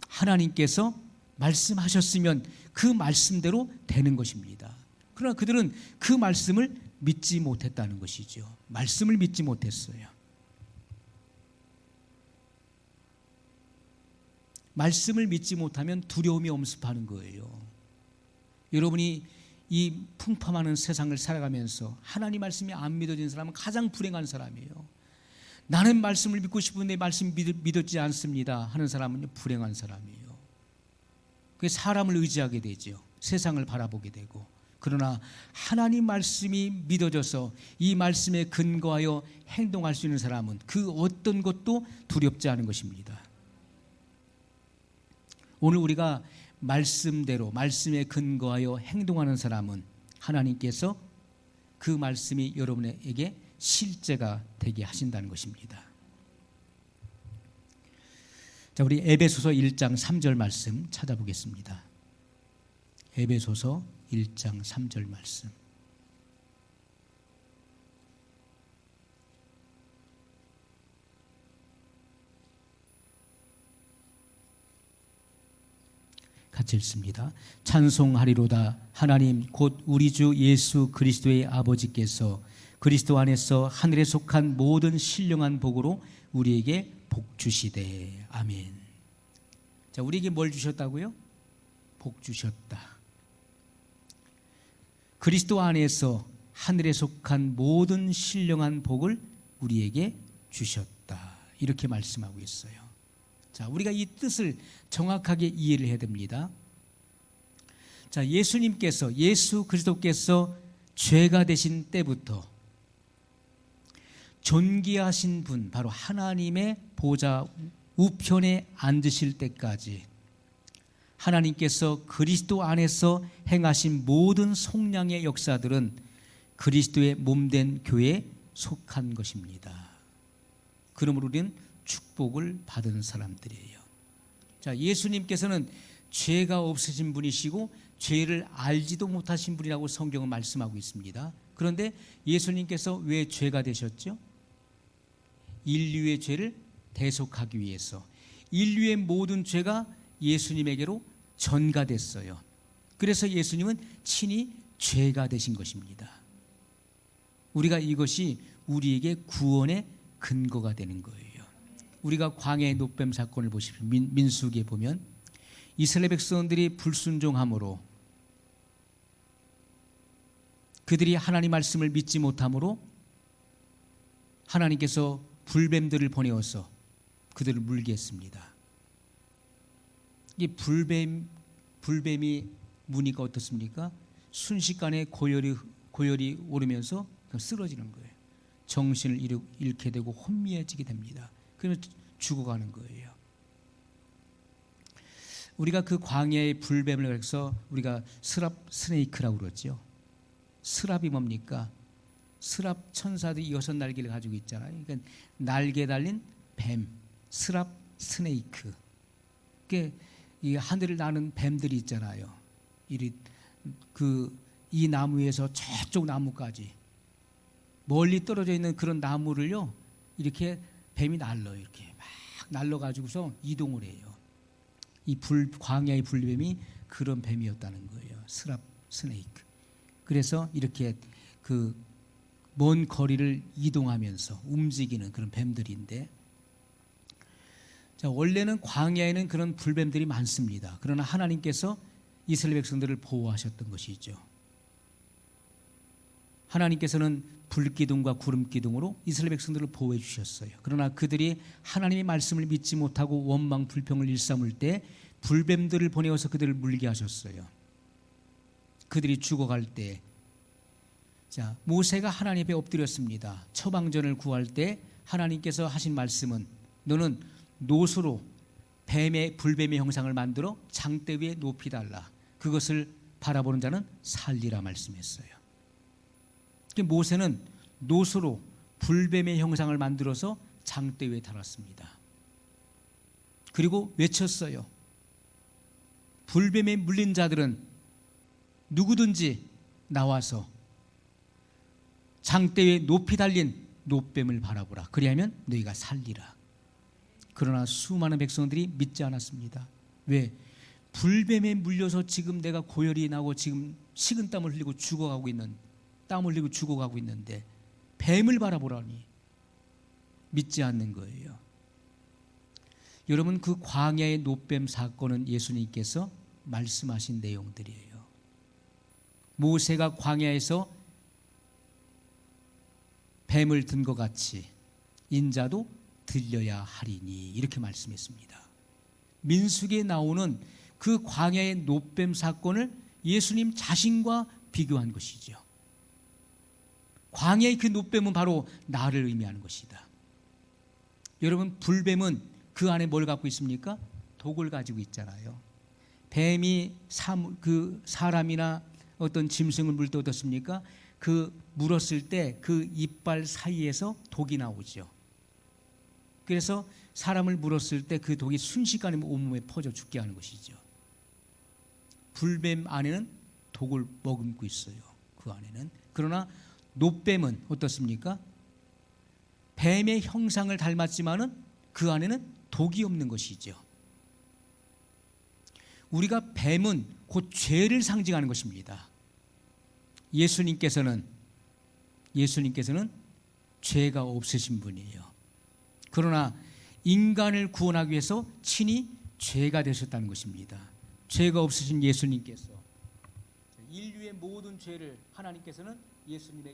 하나님께서 말씀하셨으면 그 말씀대로 되는 것입니다. 그러나 그들은 그 말씀을 믿지 못했다는 것이죠. 말씀을 믿지 못했어요. 말씀을 믿지 못하면 두려움이 엄습하는 거예요. 여러분이 이 풍파많은 세상을 살아가면서 하나님 말씀이 안 믿어진 사람은 가장 불행한 사람이에요. 나는 말씀을 믿고 싶은데 말씀 믿었지 않습니다 하는 사람은 불행한 사람이에요. 그게 사람을 의지하게 되죠. 세상을 바라보게 되고. 그러나 하나님 말씀이 믿어져서 이 말씀에 근거하여 행동할 수 있는 사람은 그 어떤 것도 두렵지 않은 것입니다. 오늘 우리가 말씀대로 말씀에 근거하여 행동하는 사람은 하나님께서 그 말씀이 여러분에게 실제가 되게 하신다는 것입니다. 자, 우리 에베소서 1장 3절 말씀 찾아보겠습니다. 에베소서 1장 3절 말씀. 같이 읽습니다. 찬송하리로다. 하나님 곧 우리 주 예수 그리스도의 아버지께서 그리스도 안에서 하늘에 속한 모든 신령한 복으로 우리에게 복 주시되. 아멘. 자, 우리에게 뭘 주셨다고요? 복 주셨다. 그리스도 안에서 하늘에 속한 모든 신령한 복을 우리에게 주셨다. 이렇게 말씀하고 있어요. 자, 우리가 이 뜻을 정확하게 이해를 해야 됩니다. 자, 예수 그리스도께서 죄가 되신 때부터 존귀하신 분, 바로 하나님의 보좌 우편에 앉으실 때까지 하나님께서 그리스도 안에서 행하신 모든 속량의 역사들은 그리스도의 몸된 교회에 속한 것입니다. 그러므로 우리는 축복을 받은 사람들이에요. 자, 예수님께서는 죄가 없으신 분이시고 죄를 알지도 못하신 분이라고 성경은 말씀하고 있습니다. 그런데 예수님께서 왜 죄가 되셨죠? 인류의 죄를 대속하기 위해서. 인류의 모든 죄가 예수님에게로 전가됐어요. 그래서 예수님은 친히 죄가 되신 것입니다. 우리가 이것이 우리에게 구원의 근거가 되는 거예요. 우리가 광야의 노뱀 사건을 보십시오. 민수기에 보면 이스라엘 백성들이 불순종함으로, 그들이 하나님 말씀을 믿지 못함으로 하나님께서 불뱀들을 보내어서 그들을 물게 했습니다. 이 불뱀이 무니까 어떻습니까? 순식간에 고열이 오르면서 쓰러지는 거예요. 정신을 잃게 되고 혼미해지게 됩니다. 그러면 죽어가는 거예요. 우리가 그 광야의 불뱀을 그래서 우리가 스랍 스네이크라고 그러죠. 스랍이 뭡니까? 스랍 천사들이 6날개를 가지고 있잖아요. 그러니까 날개 달린 뱀, 스랍 스네이크. 이 하늘을 나는 뱀들이 있잖아요. 이 나무에서 저쪽 나무까지 멀리 떨어져 있는 그런 나무를요, 이렇게 뱀이 날라요. 이렇게 막 날라가지고서 이동을 해요. 광야의 불뱀이 그런 뱀이었다는 거예요. 스랍 스네이크. 그래서 이렇게 먼 거리를 이동하면서 움직이는 그런 뱀들인데, 자, 원래는 광야에는 그런 불뱀들이 많습니다. 그러나 하나님께서 이스라엘 백성들을 보호하셨던 것이죠. 하나님께서는 불기둥과 구름기둥으로 이스라엘 백성들을 보호해 주셨어요. 그러나 그들이 하나님의 말씀을 믿지 못하고 원망 불평을 일삼을 때 불뱀들을 보내어서 그들을 물게 하셨어요. 그들이 죽어갈 때, 자, 모세가 하나님 앞에 엎드렸습니다. 처방전을 구할 때 하나님께서 하신 말씀은 너는 노수로 불뱀의 형상을 만들어 장대 위에 높이 달라. 그것을 바라보는 자는 살리라 말씀했어요. 모세는 노수로 불뱀의 형상을 만들어서 장대 위에 달았습니다. 그리고 외쳤어요. 불뱀에 물린 자들은 누구든지 나와서 장대 위에 높이 달린 노뱀을 바라보라. 그리하면 너희가 살리라. 그러나 수많은 백성들이 믿지 않았습니다. 왜? 불뱀에 물려서 지금 내가 고열이 나고 지금 식은땀을 흘리고 땀 흘리고 죽어가고 있는데 뱀을 바라보라니 믿지 않는 거예요. 여러분, 그 광야의 노뱀 사건은 예수님께서 말씀하신 내용들이에요. 모세가 광야에서 뱀을 든 것 같이 인자도 들려야 하리니, 이렇게 말씀했습니다. 민수기에 나오는 그 광야의 노뱀 사건을 예수님 자신과 비교한 것이죠. 광야의 그 노뱀은 바로 나를 의미하는 것이다. 여러분, 불뱀은 그 안에 뭘 갖고 있습니까? 독을 가지고 있잖아요. 뱀이 사람이나 어떤 짐승을 물 때 어떻습니까? 물었을 때 그 이빨 사이에서 독이 나오죠. 그래서 사람을 물었을 때 그 독이 순식간에 온몸에 퍼져 죽게 하는 것이죠. 불뱀 안에는 독을 머금고 있어요. 그 안에는. 그러나 노뱀은 어떻습니까? 뱀의 형상을 닮았지만은 그 안에는 독이 없는 것이죠. 우리가 뱀은 곧 죄를 상징하는 것입니다. 예수님께서는 죄가 없으신 분이에요. 그러나 인간을 구원하기 위해서 친히 죄가 되셨다는 것입니다. 죄가 없으신 예수님께서 인류의 모든 죄를 하나님께서는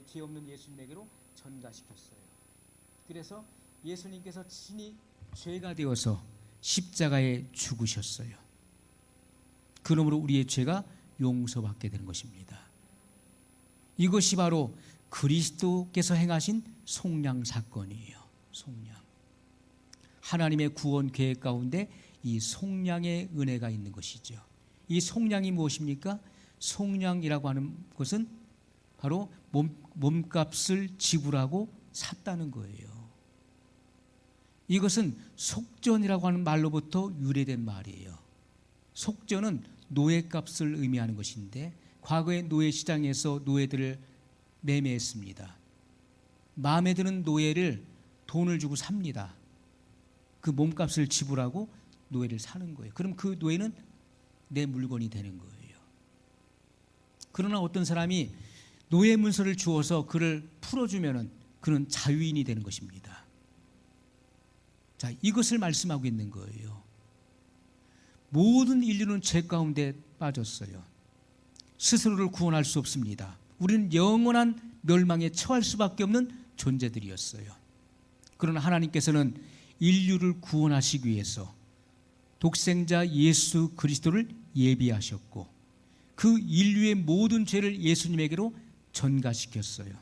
죄 없는 예수님에게로 전가시켰어요. 그래서 예수님께서 친히 죄가 되어서 십자가에 죽으셨어요. 그러므로 우리의 죄가 용서받게 되는 것입니다. 이것이 바로 그리스도께서 행하신 속량 사건이에요. 속량. 하나님의 구원 계획 가운데 이 속량의 은혜가 있는 것이죠. 이 속량이 무엇입니까? 속량이라고 하는 것은 바로 몸값을 지불하고 샀다는 거예요. 이것은 속전이라고 하는 말로부터 유래된 말이에요. 속전은 노예값을 의미하는 것인데 과거에 노예시장에서 노예들을 매매했습니다. 마음에 드는 노예를 돈을 주고 삽니다. 그 몸값을 지불하고 노예를 사는 거예요. 그럼 그 노예는 내 물건이 되는 거예요. 그러나 어떤 사람이 노예 문서를 주어서 그를 풀어주면은 그는 자유인이 되는 것입니다. 자, 이것을 말씀하고 있는 거예요. 모든 인류는 죄 가운데 빠졌어요. 스스로를 구원할 수 없습니다. 우리는 영원한 멸망에 처할 수밖에 없는 존재들이었어요. 그러나 하나님께서는 인류를 구원하시기 위해서 독생자 예수 그리스도를 예비하셨고 그 인류의 모든 죄를 예수님에게로 전가시켰어요.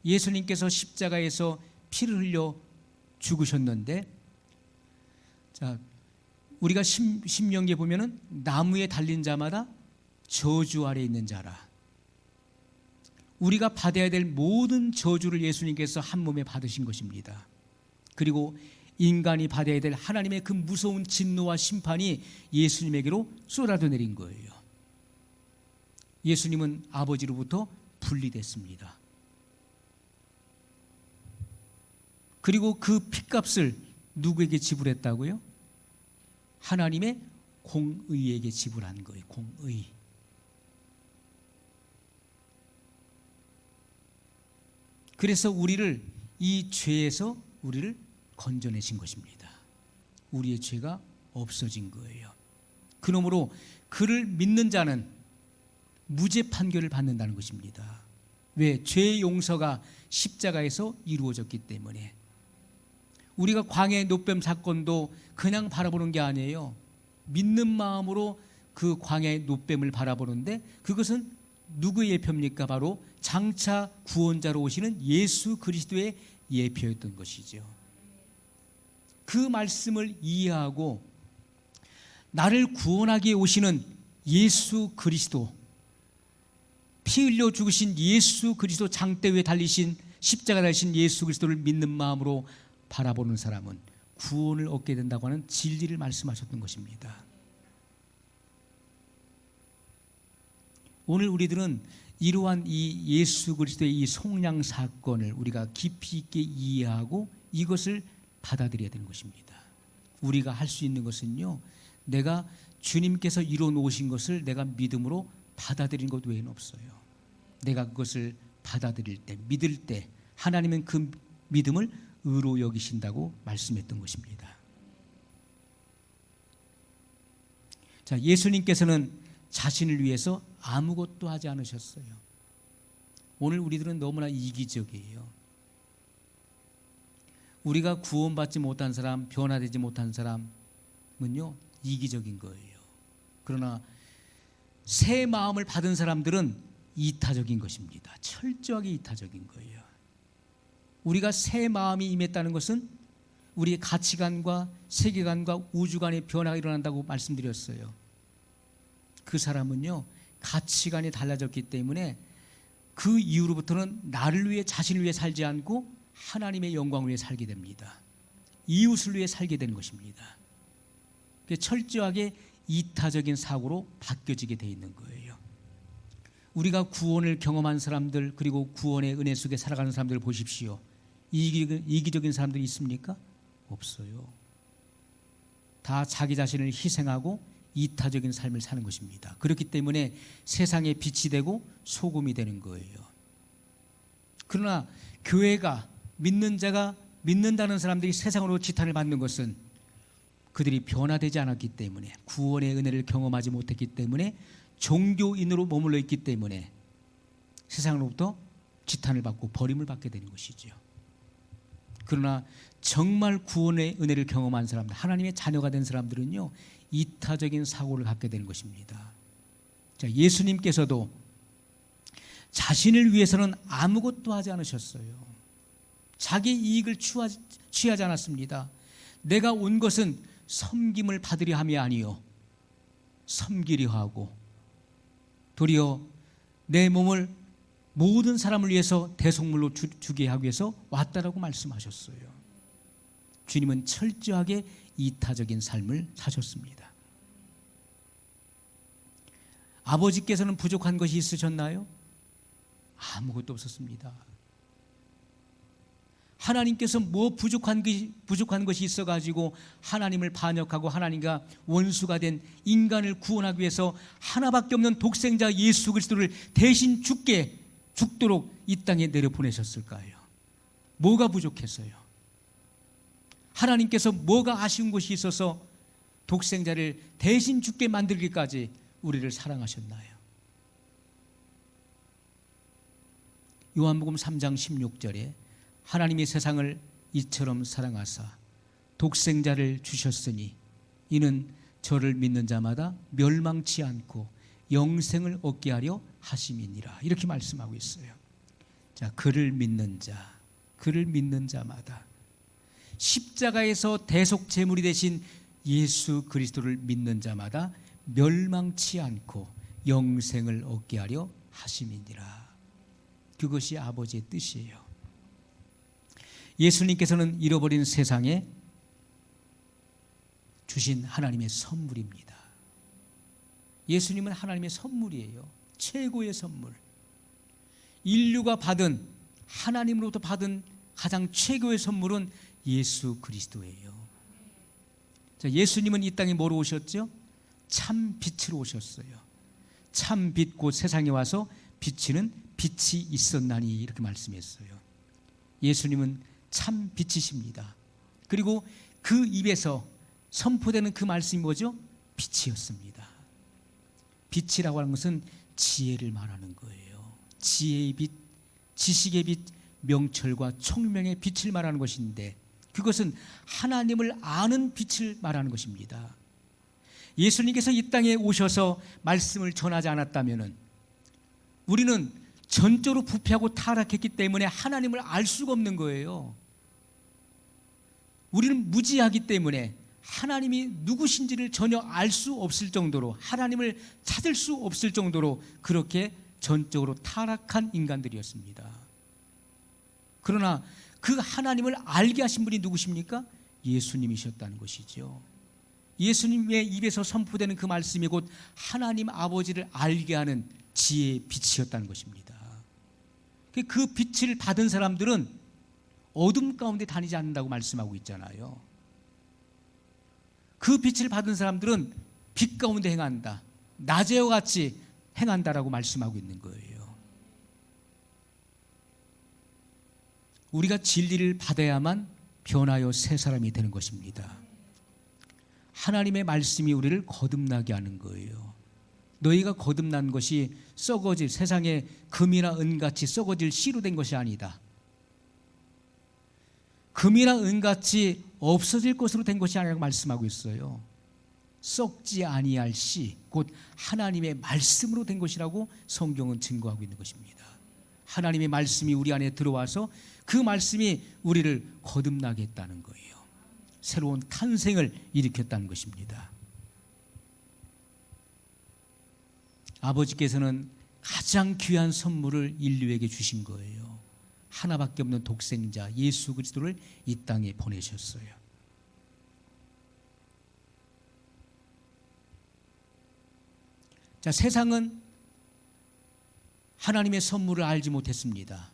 예수님께서 십자가에서 피를 흘려 죽으셨는데, 자, 우리가 신명기에 보면은 나무에 달린 자마다 저주 아래 있는 자라. 우리가 받아야 될 모든 저주를 예수님께서 한 몸에 받으신 것입니다. 그리고 인간이 받아야 될 하나님의 그 무서운 진노와 심판이 예수님에게로 쏟아져 내린 거예요. 예수님은 아버지로부터 분리됐습니다. 그리고 그 핏값을 누구에게 지불했다고요? 하나님의 공의에게 지불한 거예요. 공의. 그래서 우리를 이 죄에서 우리를 건져내신 것입니다. 우리의 죄가 없어진 거예요. 그러므로 그를 믿는 자는 무죄 판결을 받는다는 것입니다. 왜? 죄의 용서가 십자가에서 이루어졌기 때문에. 우리가 광야의 노뱀 사건도 그냥 바라보는 게 아니에요. 믿는 마음으로 그 광야의 노뱀을 바라보는데 그것은 누구의 예표입니까? 바로 장차 구원자로 오시는 예수 그리스도의 예표였던 것이죠. 그 말씀을 이해하고 나를 구원하기 위해 오시는 예수 그리스도, 피 흘려 죽으신 예수 그리스도, 장대 위에 달리신 십자가 달리신 예수 그리스도를 믿는 마음으로 바라보는 사람은 구원을 얻게 된다고 하는 진리를 말씀하셨던 것입니다. 오늘 우리들은 이러한 이 예수 그리스도의 이 속량 사건을 우리가 깊이 있게 이해하고 이것을 받아들여야 되는 것입니다. 우리가 할 수 있는 것은요, 내가 주님께서 이루어 놓으신 것을 내가 믿음으로 받아들이는 것 외에는 없어요. 내가 그것을 받아들일 때, 믿을 때 하나님은 그 믿음을 의로 여기신다고 말씀했던 것입니다. 자, 예수님께서는 자신을 위해서 아무것도 하지 않으셨어요. 오늘 우리들은 너무나 이기적이에요. 우리가 구원받지 못한 사람, 변화되지 못한 사람은요, 이기적인 거예요. 그러나 새 마음을 받은 사람들은 이타적인 것입니다. 철저하게 이타적인 거예요. 우리가 새 마음이 임했다는 것은 우리의 가치관과 세계관과 우주관의 변화가 일어난다고 말씀드렸어요. 그 사람은요, 가치관이 달라졌기 때문에 그 이후로부터는 나를 위해, 자신을 위해 살지 않고 하나님의 영광을 위해 살게 됩니다. 이웃을 위해 살게 되는 것입니다. 철저하게 이타적인 사고로 바뀌어지게 되어 있는 거예요. 우리가 구원을 경험한 사람들, 그리고 구원의 은혜 속에 살아가는 사람들을 보십시오. 이기적인 사람들이 있습니까? 없어요. 다 자기 자신을 희생하고 이타적인 삶을 사는 것입니다. 그렇기 때문에 세상에 빛이 되고 소금이 되는 거예요. 그러나 교회가, 믿는 자가, 믿는다는 사람들이 세상으로 지탄을 받는 것은 그들이 변화되지 않았기 때문에, 구원의 은혜를 경험하지 못했기 때문에, 종교인으로 머물러 있기 때문에 세상으로부터 지탄을 받고 버림을 받게 되는 것이죠. 그러나 정말 구원의 은혜를 경험한 사람들, 하나님의 자녀가 된 사람들은요, 이타적인 사고를 갖게 되는 것입니다. 자, 예수님께서도 자신을 위해서는 아무것도 하지 않으셨어요. 자기 이익을 취하지 않았습니다. 내가 온 것은 섬김을 받으려 함이 아니요 섬기려 하고, 도리어 내 몸을 모든 사람을 위해서 대속물로 주게 하기 위해서 왔다라고 말씀하셨어요. 주님은 철저하게 이타적인 삶을 사셨습니다. 아버지께서는 부족한 것이 있으셨나요? 아무것도 없었습니다. 하나님께서 뭐 부족한 것이 있어가지고 하나님을 반역하고 하나님과 원수가 된 인간을 구원하기 위해서 하나밖에 없는 독생자 예수 그리스도를 대신 죽도록 이 땅에 내려보내셨을까요? 뭐가 부족해서요? 하나님께서 뭐가 아쉬운 것이 있어서 독생자를 대신 죽게 만들기까지 우리를 사랑하셨나요? 요한복음 3장 16절에 하나님이 세상을 이처럼 사랑하사 독생자를 주셨으니 이는 저를 믿는 자마다 멸망치 않고 영생을 얻게 하려 하심이니라, 이렇게 말씀하고 있어요. 자, 그를 믿는 자마다, 십자가에서 대속 제물이 되신 예수 그리스도를 믿는 자마다 멸망치 않고 영생을 얻게 하려 하심이니라. 그것이 아버지의 뜻이에요. 예수님께서는 잃어버린 세상에 주신 하나님의 선물입니다. 예수님은 하나님의 선물이에요. 최고의 선물. 인류가 받은, 하나님으로부터 받은 가장 최고의 선물은 예수 그리스도예요. 자, 예수님은 이 땅에 뭐로 오셨죠? 참 빛으로 오셨어요. 참 빛 곧 세상에 와서 비치는 빛이 있었나니, 이렇게 말씀했어요. 예수님은 참 빛이십니다. 그리고 그 입에서 선포되는 그 말씀이 뭐죠? 빛이었습니다. 빛이라고 하는 것은 지혜를 말하는 거예요. 지혜의 빛, 지식의 빛, 명철과 총명의 빛을 말하는 것인데, 그것은 하나님을 아는 빛을 말하는 것입니다. 예수님께서 이 땅에 오셔서 말씀을 전하지 않았다면 우리는 전적으로 부패하고 타락했기 때문에 하나님을 알 수가 없는 거예요. 우리는 무지하기 때문에 하나님이 누구신지를 전혀 알 수 없을 정도로, 하나님을 찾을 수 없을 정도로 그렇게 전적으로 타락한 인간들이었습니다. 그러나 그 하나님을 알게 하신 분이 누구십니까? 예수님이셨다는 것이죠. 예수님의 입에서 선포되는 그 말씀이 곧 하나님 아버지를 알게 하는 지혜의 빛이었다는 것입니다. 그 빛을 받은 사람들은 어둠 가운데 다니지 않는다고 말씀하고 있잖아요. 그 빛을 받은 사람들은 빛 가운데 행한다, 낮에와 같이 행한다라고 말씀하고 있는 거예요. 우리가 진리를 받아야만 변하여 새 사람이 되는 것입니다. 하나님의 말씀이 우리를 거듭나게 하는 거예요. 너희가 거듭난 것이 썩어질, 세상에 금이나 은같이 썩어질 씨로 된 것이 아니다. 금이나 은같이 없어질 것으로 된 것이 아니라고 말씀하고 있어요. 썩지 아니할 씨, 곧 하나님의 말씀으로 된 것이라고 성경은 증거하고 있는 것입니다. 하나님의 말씀이 우리 안에 들어와서 그 말씀이 우리를 거듭나게 했다는 거예요. 새로운 탄생을 일으켰다는 것입니다. 아버지께서는 가장 귀한 선물을 인류에게 주신 거예요. 하나밖에 없는 독생자 예수 그리스도를 이 땅에 보내셨어요. 자, 세상은 하나님의 선물을 알지 못했습니다.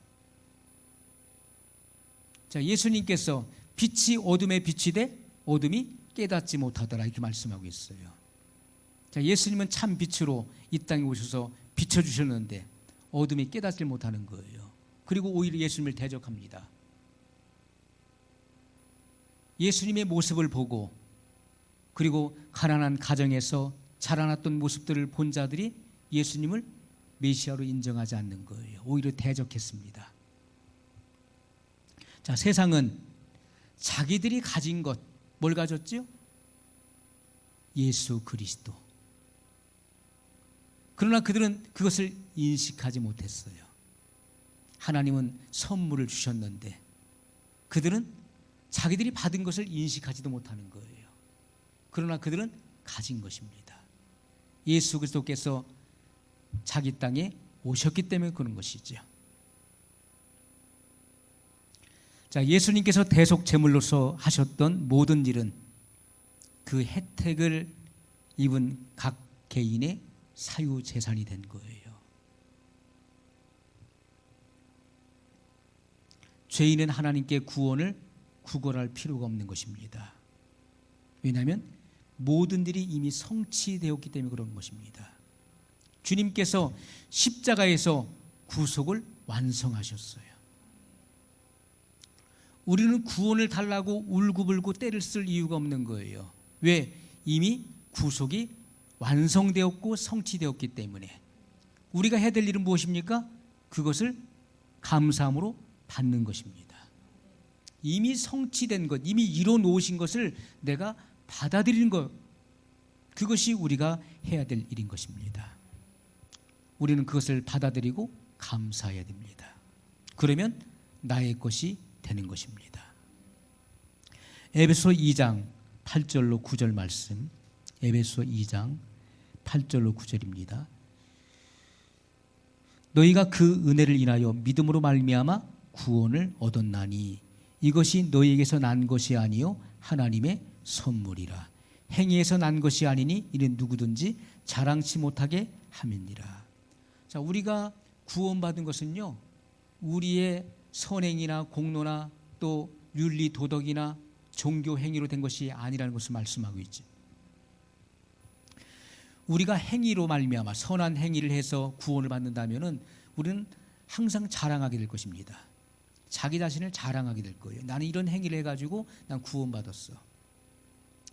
자, 예수님께서 빛이 어둠에 빛이 돼 어둠이 깨닫지 못하더라, 이렇게 말씀하고 있어요. 자, 예수님은 참 빛으로 이 땅에 오셔서 비춰주셨는데 어둠이 깨닫지 못하는 거예요. 그리고 오히려 예수님을 대적합니다. 예수님의 모습을 보고 그리고 가난한 가정에서 자라났던 모습들을 본 자들이 예수님을 메시아로 인정하지 않는 거예요. 오히려 대적했습니다. 자, 세상은 자기들이 가진 것, 뭘 가졌죠? 예수 그리스도. 그러나 그들은 그것을 인식하지 못했어요. 하나님은 선물을 주셨는데 그들은 자기들이 받은 것을 인식하지도 못하는 거예요. 그러나 그들은 가진 것입니다. 예수 그리스도께서 자기 땅에 오셨기 때문에 그런 것이죠. 자, 예수님께서 대속 제물로서 하셨던 모든 일은 그 혜택을 입은 각 개인의 사유 재산이 된 거예요. 죄인은 하나님께 구원을 구걸할 필요가 없는 것입니다. 왜냐하면 모든 일이 이미 성취되었기 때문에 그런 것입니다. 주님께서 십자가에서 구속을 완성하셨어요. 우리는 구원을 달라고 울고불고 때를 쓸 이유가 없는 거예요. 왜? 이미 구속이 완성되었고 성취되었기 때문에. 우리가 해야 될 일은 무엇입니까? 그것을 감사함으로 받는 것입니다. 이미 성취된 것, 이미 이뤄 놓으신 것을 내가 받아들이는 것, 그것이 우리가 해야 될 일인 것입니다. 우리는 그것을 받아들이고 감사해야 됩니다. 그러면 나의 것이 되는 것입니다. 에베소 2장 8절로 9절 말씀, 에베소 2장 8절로 9절입니다. 너희가 그 은혜를 인하여 믿음으로 말미암아 구원을 얻었나니 이것이 너희에게서 난 것이 아니요 하나님의 선물이라. 행위에서 난 것이 아니니 이는 누구든지 자랑치 못하게 함이니라. 자, 우리가 구원받은 것은요, 우리의 선행이나 공로나 또 윤리 도덕이나 종교 행위로 된 것이 아니라는 것을 말씀하고 있죠. 우리가 행위로 말미암아 선한 행위를 해서 구원을 받는다면은 우리는 항상 자랑하게 될 것입니다. 자기 자신을 자랑하게 될 거예요. 나는 이런 행위를 해가지고 난 구원받았어.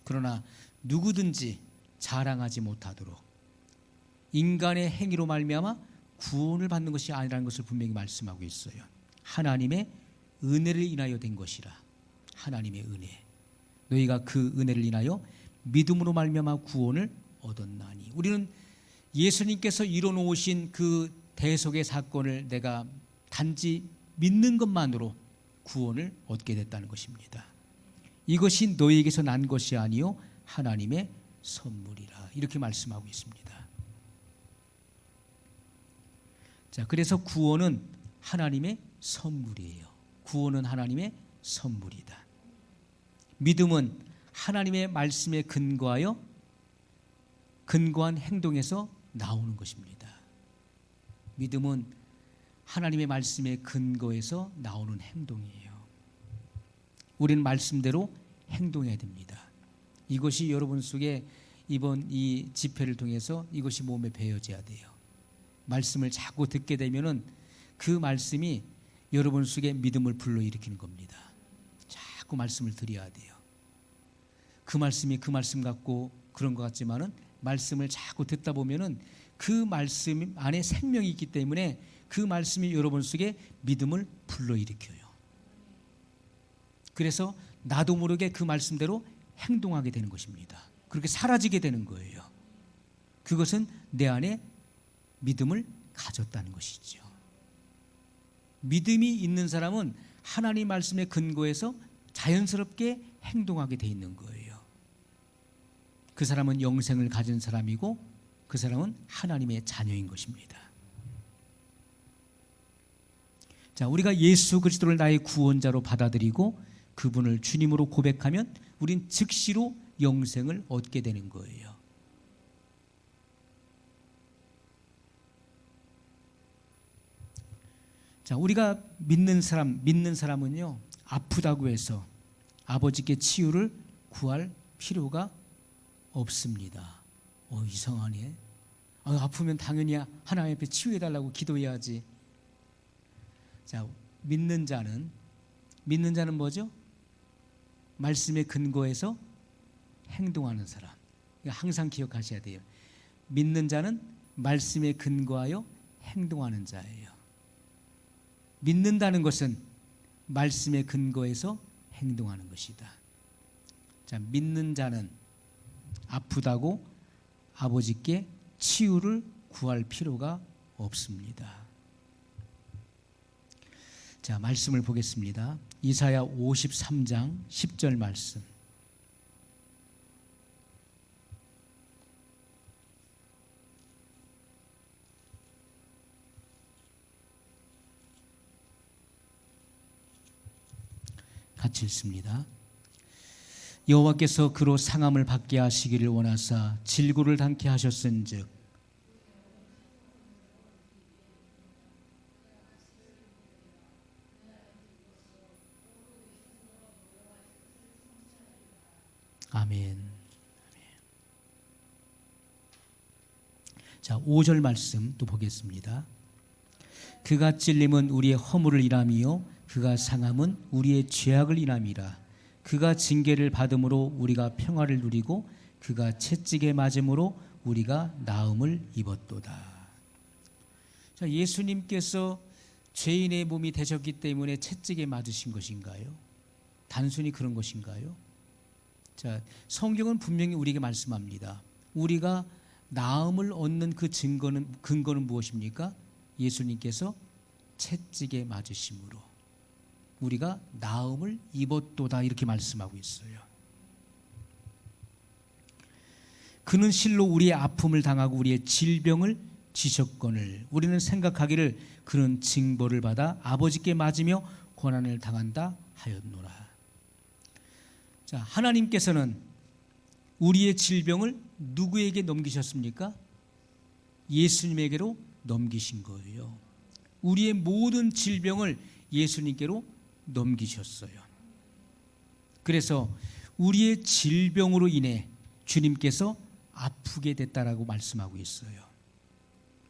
그러나 누구든지 자랑하지 못하도록 인간의 행위로 말미암아 구원을 받는 것이 아니라는 것을 분명히 말씀하고 있어요. 하나님의 은혜를 인하여 된 것이라. 하나님의 은혜. 너희가 그 은혜를 인하여 믿음으로 말미암아 구원을 얻었나니. 우리는 예수님께서 이뤄놓으신 그 대속의 사건을 내가 단지 믿는 것만으로 구원을 얻게 됐다는 것입니다. 이것이 너희에게서 난 것이 아니요 하나님의 선물이라. 이렇게 말씀하고 있습니다. 자, 그래서 구원은 하나님의 선물이에요. 구원은 하나님의 선물이다. 믿음은 하나님의 말씀에 근거한 행동에서 나오는 것입니다. 믿음은 하나님의 말씀에 근거해서 나오는 행동이에요. 우리는 말씀대로 행동해야 됩니다. 이것이 여러분 속에 이번 이 집회를 통해서 이것이 몸에 배어져야 돼요. 말씀을 자꾸 듣게 되면은 그 말씀이 여러분 속에 믿음을 불러일으키는 겁니다. 자꾸 말씀을 드려야 돼요. 그 말씀이 그 말씀 같고 그런 것 같지만은 말씀을 자꾸 듣다 보면은 그 말씀 안에 생명이 있기 때문에 그 말씀이 여러분 속에 믿음을 불러일으켜요. 그래서 나도 모르게 그 말씀대로 행동하게 되는 것입니다. 그렇게 사라지게 되는 거예요. 그것은 내 안에 믿음을 가졌다는 것이죠. 믿음이 있는 사람은 하나님 말씀에 근거해서 자연스럽게 행동하게 돼 있는 거예요. 그 사람은 영생을 가진 사람이고 그 사람은 하나님의 자녀인 것입니다. 자, 우리가 예수 그리스도를 나의 구원자로 받아들이고 그분을 주님으로 고백하면 우린 즉시로 영생을 얻게 되는 거예요. 자, 우리가 믿는 사람은요, 아프다고 해서 아버지께 치유를 구할 필요가 없습니다. 이상하네. 아프면 당연히 하나님 앞에 치유해달라고 기도해야지. 자, 믿는 자는 뭐죠? 말씀에 근거해서 행동하는 사람. 항상 기억하셔야 돼요. 믿는 자는 말씀에 근거하여 행동하는 자예요. 믿는다는 것은 말씀에 근거해서 행동하는 것이다. 자, 믿는 자는 아프다고 아버지께 치유를 구할 필요가 없습니다. 자, 말씀을 보겠습니다. 이사야 53장 10절 말씀. 같이 읽습니다. 여호와께서 그로 상함을 받게 하시기를 원하사 질고를 담게 하셨은즉 아멘. 자, 5절 말씀 또 보겠습니다. 그가 찔림은 우리의 허물을 인함이요 그가 상함은 우리의 죄악을 인함이라. 그가 징계를 받음으로 우리가 평화를 누리고 그가 채찍에 맞음으로 우리가 나음을 입었도다. 자, 예수님께서 죄인의 몸이 되셨기 때문에 채찍에 맞으신 것인가요? 단순히 그런 것인가요? 자, 성경은 분명히 우리에게 말씀합니다. 우리가 나음을 얻는 그 근거는 무엇입니까? 예수님께서 채찍에 맞으심으로 우리가 나음을 입었도다 이렇게 말씀하고 있어요. 그는 실로 우리의 아픔을 당하고 우리의 질병을 지셨거늘 우리는 생각하기를 그는 징벌을 받아 아버지께 맞으며 고난을 당한다 하였노라. 자, 하나님께서는 우리의 질병을 누구에게 넘기셨습니까? 예수님에게로 넘기신 거예요. 우리의 모든 질병을 예수님께로 넘기셨어요. 그래서 우리의 질병으로 인해 주님께서 아프게 됐다라고 말씀하고 있어요.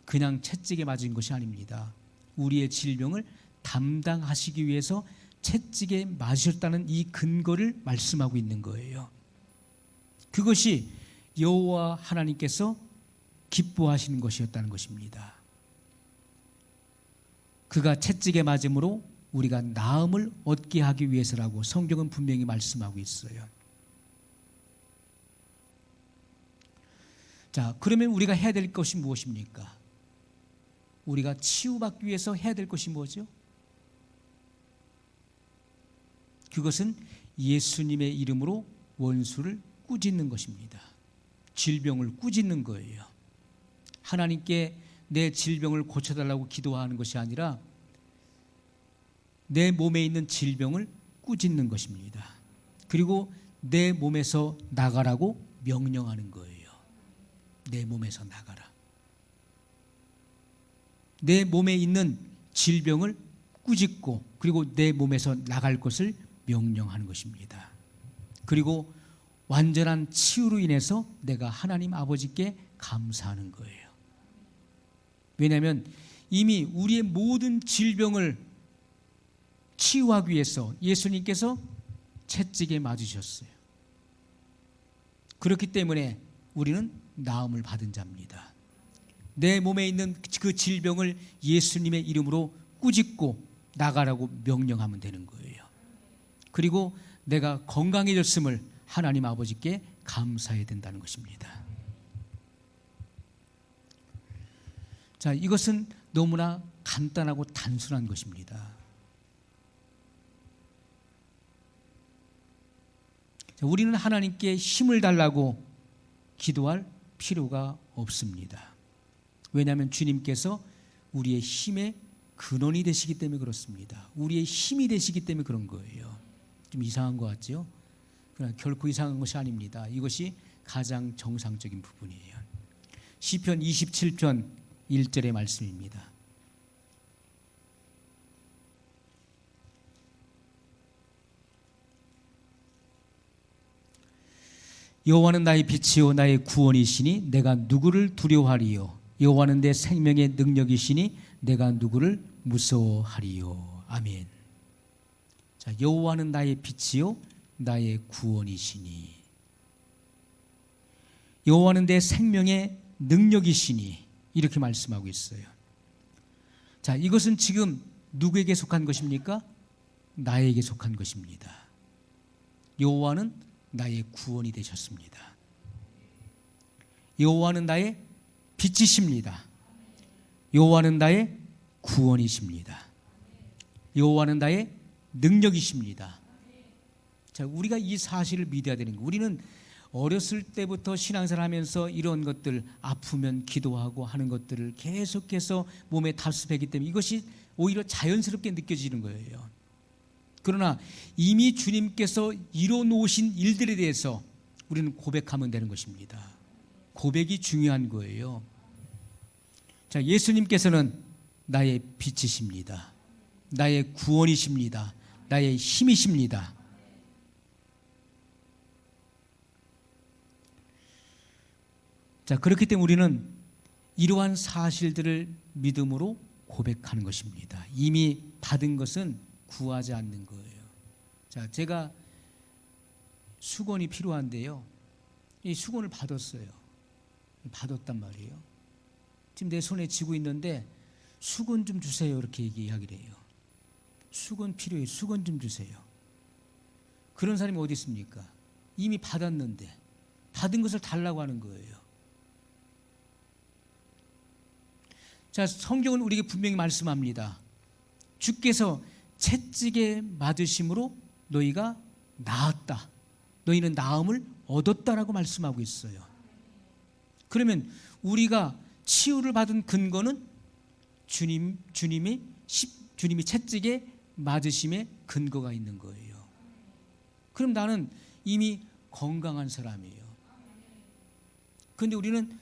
그냥 채찍에 맞은 것이 아닙니다. 우리의 질병을 담당하시기 위해서 채찍에 맞으셨다는 이 근거를 말씀하고 있는 거예요. 그것이 여호와 하나님께서 기뻐하시는 것이었다는 것입니다. 그가 채찍에 맞음으로 우리가 나음을 얻게 하기 위해서라고 성경은 분명히 말씀하고 있어요. 자, 그러면 우리가 해야 될 것이 무엇입니까? 우리가 치유받기 위해서 해야 될 것이 뭐죠? 그것은 예수님의 이름으로 원수를 꾸짖는 것입니다. 질병을 꾸짖는 거예요. 하나님께 내 질병을 고쳐달라고 기도하는 것이 아니라 내 몸에 있는 질병을 꾸짖는 것입니다. 그리고 내 몸에서 나가라고 명령하는 거예요. 내 몸에서 나가라. 내 몸에 있는 질병을 꾸짖고 그리고 내 몸에서 나갈 것을 명령하는 것입니다. 그리고 완전한 치유로 인해서 내가 하나님 아버지께 감사하는 거예요. 왜냐하면 이미 우리의 모든 질병을 치유하기 위해서 예수님께서 채찍에 맞으셨어요. 그렇기 때문에 우리는 나음을 받은 자입니다. 내 몸에 있는 그 질병을 예수님의 이름으로 꾸짖고 나가라고 명령하면 되는 거예요. 그리고 내가 건강해졌음을 하나님 아버지께 감사해야 된다는 것입니다. 자, 이것은 너무나 간단하고 단순한 것입니다. 자, 우리는 하나님께 힘을 달라고 기도할 필요가 없습니다. 왜냐하면 주님께서 우리의 힘의 근원이 되시기 때문에 그렇습니다. 우리의 힘이 되시기 때문에 그런 거예요. 좀 이상한 것 같죠? 그러나 결코 이상한 것이 아닙니다. 이것이 가장 정상적인 부분이에요. 시편 27편 1절의 말씀입니다. 여호와는 나의 빛이요 나의 구원이시니 내가 누구를 두려워하리요. 여호와는 내 생명의 능력이시니 내가 누구를 무서워하리요. 아멘. 자, 여호와는 나의 빛이요 나의 구원이시니. 여호와는 내 생명의 능력이시니 이렇게 말씀하고 있어요. 자, 이것은 지금 누구에게 속한 것입니까? 나에게 속한 것입니다. 여호와는 나의 구원이 되셨습니다. 여호와는 나의 빛이십니다. 여호와는 나의 구원이십니다. 여호와는 나의 능력이십니다. 자, 우리가 이 사실을 믿어야 되는 거예요. 우리는 어렸을 때부터 신앙생활 하면서 이런 것들, 아프면 기도하고 하는 것들을 계속해서 몸에 답습했기 때문에 이것이 오히려 자연스럽게 느껴지는 거예요. 그러나 이미 주님께서 이뤄놓으신 일들에 대해서 우리는 고백하면 되는 것입니다. 고백이 중요한 거예요. 자, 예수님께서는 나의 빛이십니다. 나의 구원이십니다. 나의 힘이십니다. 자, 그렇기 때문에 우리는 이러한 사실들을 믿음으로 고백하는 것입니다. 이미 받은 것은 구하지 않는 거예요. 자, 제가 수건이 필요한데요. 이 수건을 받았어요. 받았단 말이에요. 지금 내 손에 쥐고 있는데 수건 좀 주세요. 이렇게 얘기하기를 해요. 수건 필요해요. 수건 좀 주세요. 그런 사람이 어디 있습니까? 이미 받았는데 받은 것을 달라고 하는 거예요. 자, 성경은 우리에게 분명히 말씀합니다. 주께서 채찍에 맞으심으로 너희가 나았다. 너희는 나음을 얻었다라고 말씀하고 있어요. 그러면 우리가 치유를 받은 근거는 주님이 채찍에 맞으심에 근거가 있는 거예요. 그럼 나는 이미 건강한 사람이에요. 그런데 우리는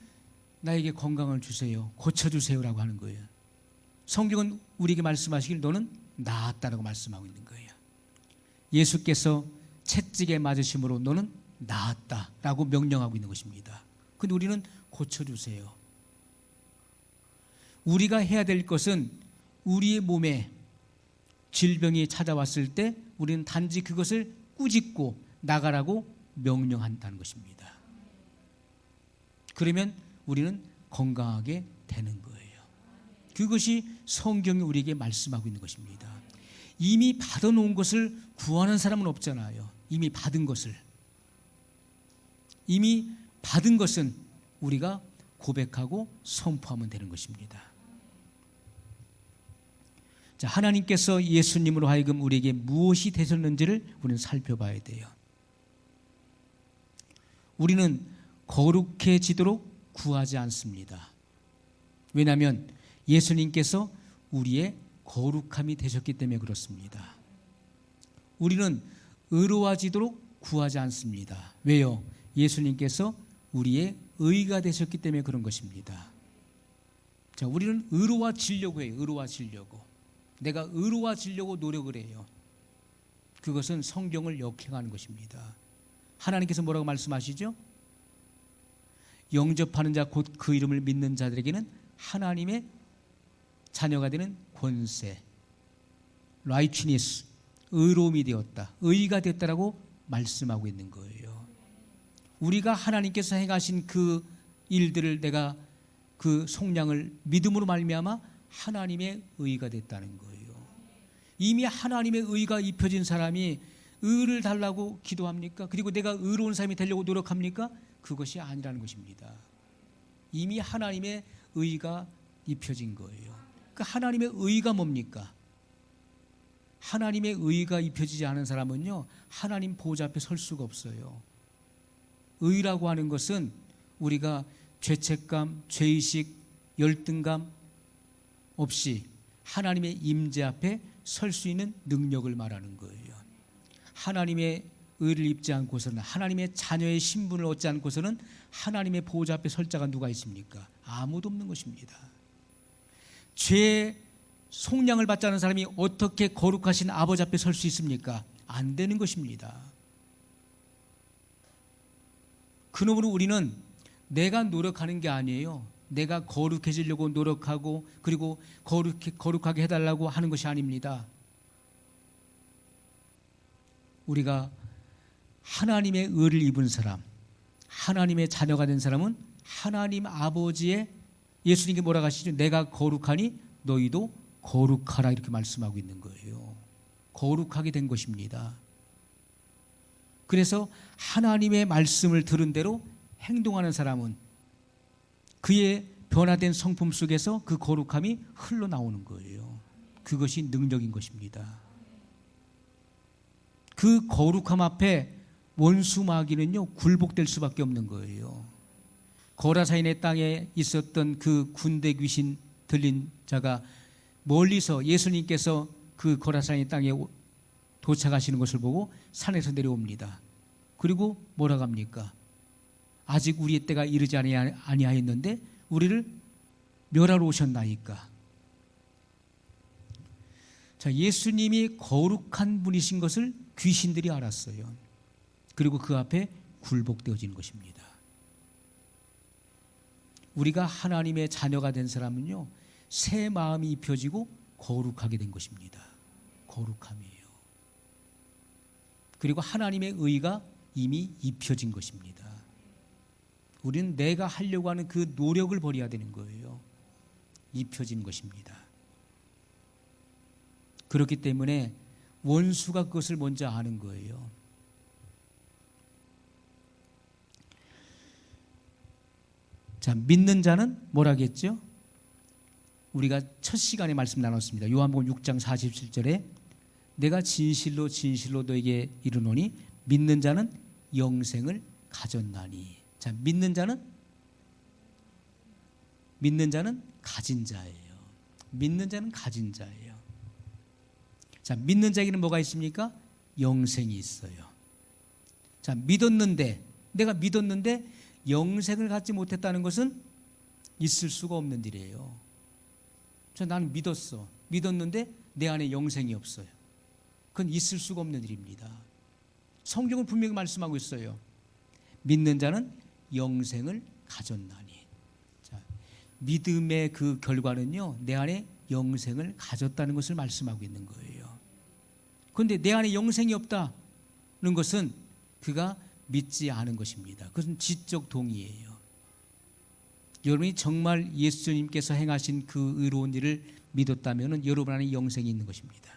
나에게 건강을 주세요. 고쳐주세요라고 하는 거예요. 성경은 우리에게 말씀하시길 너는 나았다라고 말씀하고 있는 거예요. 예수께서 채찍에 맞으심으로 너는 나았다라고 명령하고 있는 것입니다. 그런데 우리는 고쳐주세요. 우리가 해야 될 것은 우리의 몸에 질병이 찾아왔을 때 우리는 단지 그것을 꾸짖고 나가라고 명령한다는 것입니다. 그러면 우리는 건강하게 되는 거예요. 그것이 성경이 우리에게 말씀하고 있는 것입니다. 이미 받아놓은 것을 구하는 사람은 없잖아요. 이미 받은 것을. 이미 받은 것은 우리가 고백하고 선포하면 되는 것입니다. 자, 하나님께서 예수님으로 하여금 우리에게 무엇이 되셨는지를 우리는 살펴봐야 돼요. 우리는 거룩해지도록 구하지 않습니다. 왜냐하면 예수님께서 우리의 거룩함이 되셨기 때문에 그렇습니다. 우리는 의로워지도록 구하지 않습니다. 왜요? 예수님께서 우리의 의가 되셨기 때문에 그런 것입니다. 자, 우리는 의로워지려고 해요. 의로워지려고. 내가 의로워지려고 노력을 해요. 그것은 성경을 역행하는 것입니다. 하나님께서 뭐라고 말씀하시죠? 영접하는 자 곧 그 이름을 믿는 자들에게는 하나님의 자녀가 되는 권세, righteousness, 의로움이 되었다, 의가 됐다라고 말씀하고 있는 거예요. 우리가 하나님께서 행하신 그 일들을 내가 그 속량을 믿음으로 말미암아 하나님의 의가 됐다는 거예요. 이미 하나님의 의가 입혀진 사람이 의를 달라고 기도합니까? 그리고 내가 의로운 사람이 되려고 노력합니까? 그것이 아니라는 것입니다. 이미 하나님의 의가 입혀진 거예요. 그 하나님의 의가 뭡니까? 하나님의 의가 입혀지지 않은 사람은요, 하나님 보좌 앞에 설 수가 없어요. 의라고 하는 것은 우리가 죄책감, 죄의식, 열등감 없이 하나님의 임재 앞에 설 수 있는 능력을 말하는 거예요. 하나님의 의를 입지 않고서는, 하나님의 자녀의 신분을 얻지 않고서는 하나님의 보좌 앞에 설 자가 누가 있습니까? 아무도 없는 것입니다. 죄의 속량을 받지 않은 사람이 어떻게 거룩하신 아버지 앞에 설 수 있습니까? 안 되는 것입니다. 그러므로 우리는 내가 노력하는 게 아니에요. 내가 거룩해지려고 노력하고 그리고 거룩하게 해달라고 하는 것이 아닙니다. 우리가 하나님의 의를 입은 사람, 하나님의 자녀가 된 사람은 하나님 아버지의, 예수님께 뭐라고 하시죠? 내가 거룩하니 너희도 거룩하라, 이렇게 말씀하고 있는 거예요. 거룩하게 된 것입니다. 그래서 하나님의 말씀을 들은 대로 행동하는 사람은 그의 변화된 성품 속에서 그 거룩함이 흘러나오는 거예요. 그것이 능력인 것입니다. 그 거룩함 앞에 원수 마귀는요, 굴복될 수밖에 없는 거예요. 거라사인의 땅에 있었던 그 군대 귀신 들린 자가 멀리서 예수님께서 그 거라사인의 땅에 도착하시는 것을 보고 산에서 내려옵니다. 그리고 뭐라고 합니까? 아직 우리의 때가 이르지 아니하였는데 우리를 멸하러 오셨나이까. 자, 예수님이 거룩한 분이신 것을 귀신들이 알았어요. 그리고 그 앞에 굴복되어지는 것입니다. 우리가 하나님의 자녀가 된 사람은요, 새 마음이 입혀지고 거룩하게 된 것입니다. 거룩함이에요. 그리고 하나님의 의가 이미 입혀진 것입니다. 우리는 내가 하려고 하는 그 노력을 버려야 되는 거예요. 입혀진 것입니다. 그렇기 때문에 원수가 그것을 먼저 아는 거예요. 자, 믿는 자는 뭐라겠죠? 우리가 첫 시간에 말씀 나눴습니다. 요한복음 6장 47절에 내가 진실로 진실로 너에게 이르노니 믿는 자는 영생을 가졌나니. 자, 믿는 자는 가진 자예요. 믿는 자는 가진 자예요. 자, 믿는 자에게는 뭐가 있습니까? 영생이 있어요. 자, 내가 믿었는데 영생을 갖지 못했다는 것은 있을 수가 없는 일이에요. 나는 믿었는데 내 안에 영생이 없어요. 그건 있을 수가 없는 일입니다. 성경은 분명히 말씀하고 있어요. 믿는 자는 영생을 가졌나니. 자, 믿음의 그 결과는요, 내 안에 영생을 가졌다는 것을 말씀하고 있는 거예요. 그런데 내 안에 영생이 없다는 것은 그가 믿지 않은 것입니다. 그것은 지적 동의예요. 여러분이 정말 예수님께서 행하신 그 의로운 일을 믿었다면 여러분 안에 영생이 있는 것입니다.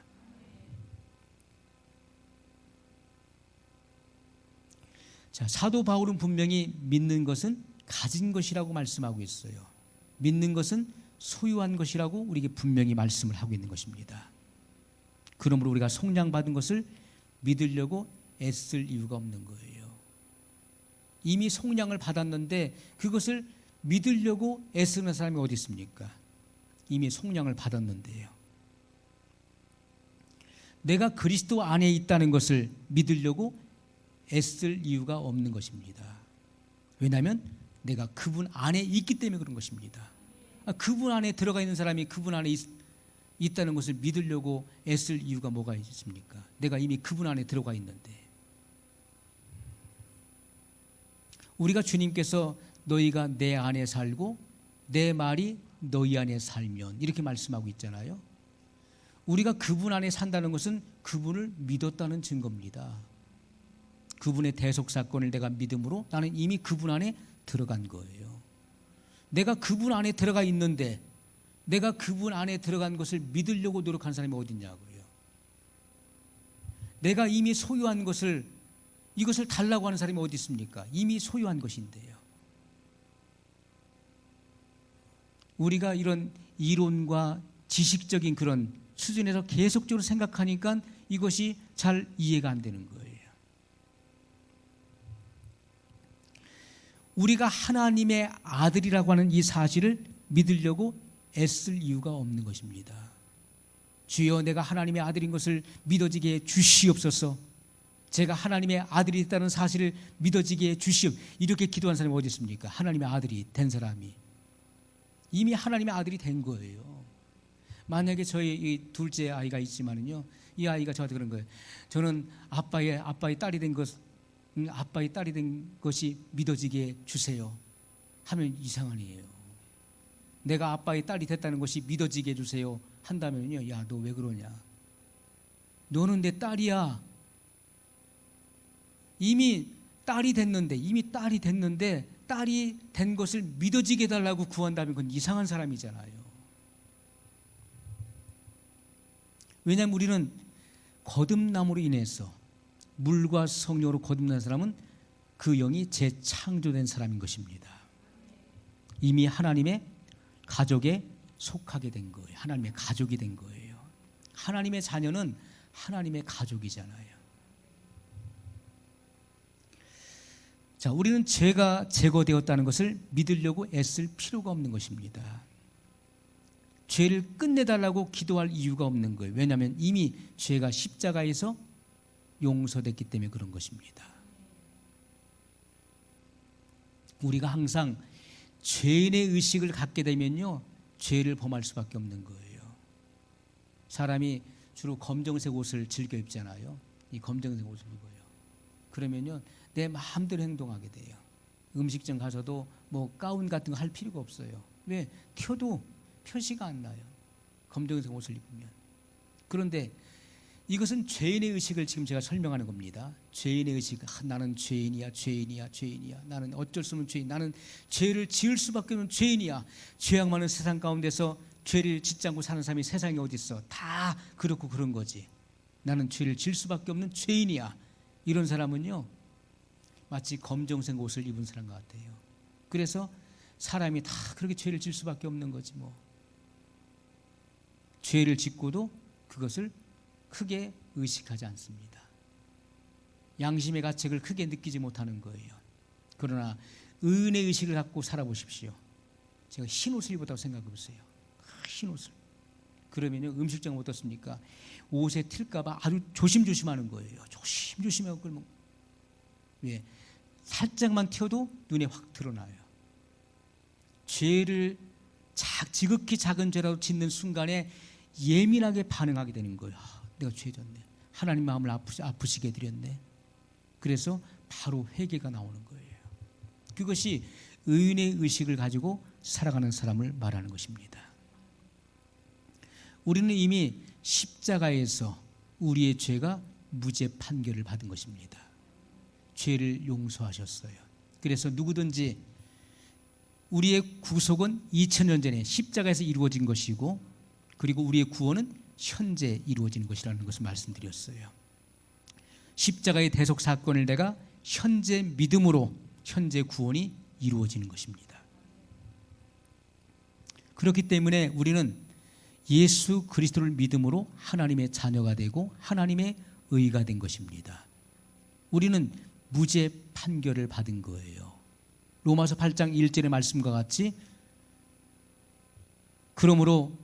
자, 사도 바울은 분명히 믿는 것은 가진 것이라고 말씀하고 있어요. 믿는 것은 소유한 것이라고 우리에게 분명히 말씀을 하고 있는 것입니다. 그러므로 우리가 속량받은 것을 믿으려고 애쓸 이유가 없는 거예요. 이미 속량을 받았는데 그것을 믿으려고 애쓰는 사람이 어디 있습니까? 이미 속량을 받았는데요. 내가 그리스도 안에 있다는 것을 믿으려고 애쓸 이유가 없는 것입니다. 왜냐하면 내가 그분 안에 있기 때문에 그런 것입니다. 그분 안에 들어가 있는 사람이 그분 안에 있다는 것을 믿으려고 애쓸 이유가 뭐가 있습니까? 내가 이미 그분 안에 들어가 있는데. 우리가 주님께서 너희가 내 안에 살고 내 말이 너희 안에 살면 이렇게 말씀하고 있잖아요. 우리가 그분 안에 산다는 것은 그분을 믿었다는 증거입니다. 그분의 대속사건을 내가 믿음으로 나는 이미 그분 안에 들어간 거예요. 내가 그분 안에 들어가 있는데 내가 그분 안에 들어간 것을 믿으려고 노력한 사람이 어디 있냐고요. 내가 이미 소유한 것을, 이것을 달라고 하는 사람이 어디 있습니까? 이미 소유한 것인데요. 우리가 이런 이론과 지식적인 그런 수준에서 계속적으로 생각하니까 이것이 잘 이해가 안 되는 거예요. 우리가 하나님의 아들이라고 하는 이 사실을 믿으려고 애쓸 이유가 없는 것입니다. 주여, 내가 하나님의 아들인 것을 믿어지게 해 주시옵소서. 제가 하나님의 아들이 있다는 사실을 믿어지게 해 주시옵소서. 이렇게 기도한 사람이 어디 있습니까? 하나님의 아들이 된 사람이 이미 하나님의 아들이 된 거예요. 만약에 저희 이 둘째 아이가 있지만은요, 이 아이가 저한테 그런 거예요. 저는 아빠의 딸이 된 것이 믿어지게 주세요 하면 이상한 일이에요. 내가 아빠의 딸이 됐다는 것이 믿어지게 해주세요 한다면요, 야, 너 왜 그러냐? 너는 내 딸이야. 이미 딸이 됐는데, 이미 딸이 됐는데 딸이 된 것을 믿어지게 해달라고 구한다면 그건 이상한 사람이잖아요. 왜냐하면 우리는 거듭남으로 인해서, 물과 성령으로 거듭난 사람은 그 영이 재창조된 사람인 것입니다. 이미 하나님의 가족에 속하게 된 거예요. 하나님의 가족이 된 거예요. 하나님의 자녀는 하나님의 가족이잖아요. 자, 우리는 죄가 제거되었다는 것을 믿으려고 애쓸 필요가 없는 것입니다. 죄를 끝내달라고 기도할 이유가 없는 거예요. 왜냐하면 이미 죄가 십자가에서 용서됐기 때문에 그런 것입니다. 우리가 항상 죄인의 의식을 갖게 되면요, 죄를 범할 수밖에 없는 거예요. 사람이 주로 검정색 옷을 즐겨 입잖아요. 이 검정색 옷을 입어요. 그러면요, 내 마음대로 행동하게 돼요. 음식점 가서도 뭐 가운 같은 거 할 필요가 없어요. 왜? 튀어도 표시가 안 나요. 검정색 옷을 입으면. 그런데 이것은 죄인의 의식을 지금 제가 설명하는 겁니다. 죄인의 의식, 나는 죄인이야, 죄인이야, 죄인이야. 나는 어쩔 수 없는 죄인. 나는 죄를 지을 수밖에 없는 죄인이야. 죄악 많은 세상 가운데서 죄를 짓지 않고 사는 사람이 세상에 어디 있어. 다 그렇고 그런 거지. 나는 죄를 지을 수밖에 없는 죄인이야. 이런 사람은요, 마치 검정색 옷을 입은 사람 같아요. 그래서 사람이 다 그렇게 죄를 지을 수밖에 없는 거지 뭐. 죄를 짓고도 그것을 크게 의식하지 않습니다. 양심의 가책을 크게 느끼지 못하는 거예요. 그러나 은혜 의식을 갖고 살아보십시오. 제가 흰 옷을 입었다고 생각해 보세요. 흰 옷을. 그러면요, 음식점 어떻습니까? 옷에 튈까봐 아주 조심조심하는 거예요. 조심조심하고 끌면. 왜? 살짝만 튀어도 눈에 확 드러나요. 죄를 지극히 작은 죄라도 짓는 순간에 예민하게 반응하게 되는 거예요. 내가 죄 졌네. 하나님 마음을 아프시게 해드렸네. 그래서 바로 회개가 나오는 거예요. 그것이 의인의 의식을 가지고 살아가는 사람을 말하는 것입니다. 우리는 이미 십자가에서 우리의 죄가 무죄 판결을 받은 것입니다. 죄를 용서하셨어요. 그래서 누구든지 우리의 구속은 2000년 전에 십자가에서 이루어진 것이고, 그리고 우리의 구원은 현재 이루어지는 것이라는 것을 말씀드렸어요. 십자가의 대속 사건을 내가 현재 믿음으로 현재 구원이 이루어지는 것입니다. 그렇기 때문에 우리는 예수 그리스도를 믿음으로 하나님의 자녀가 되고 하나님의 의가 된 것입니다. 우리는 무죄 판결을 받은 거예요. 로마서 8장 1절의 말씀과 같이, 그러므로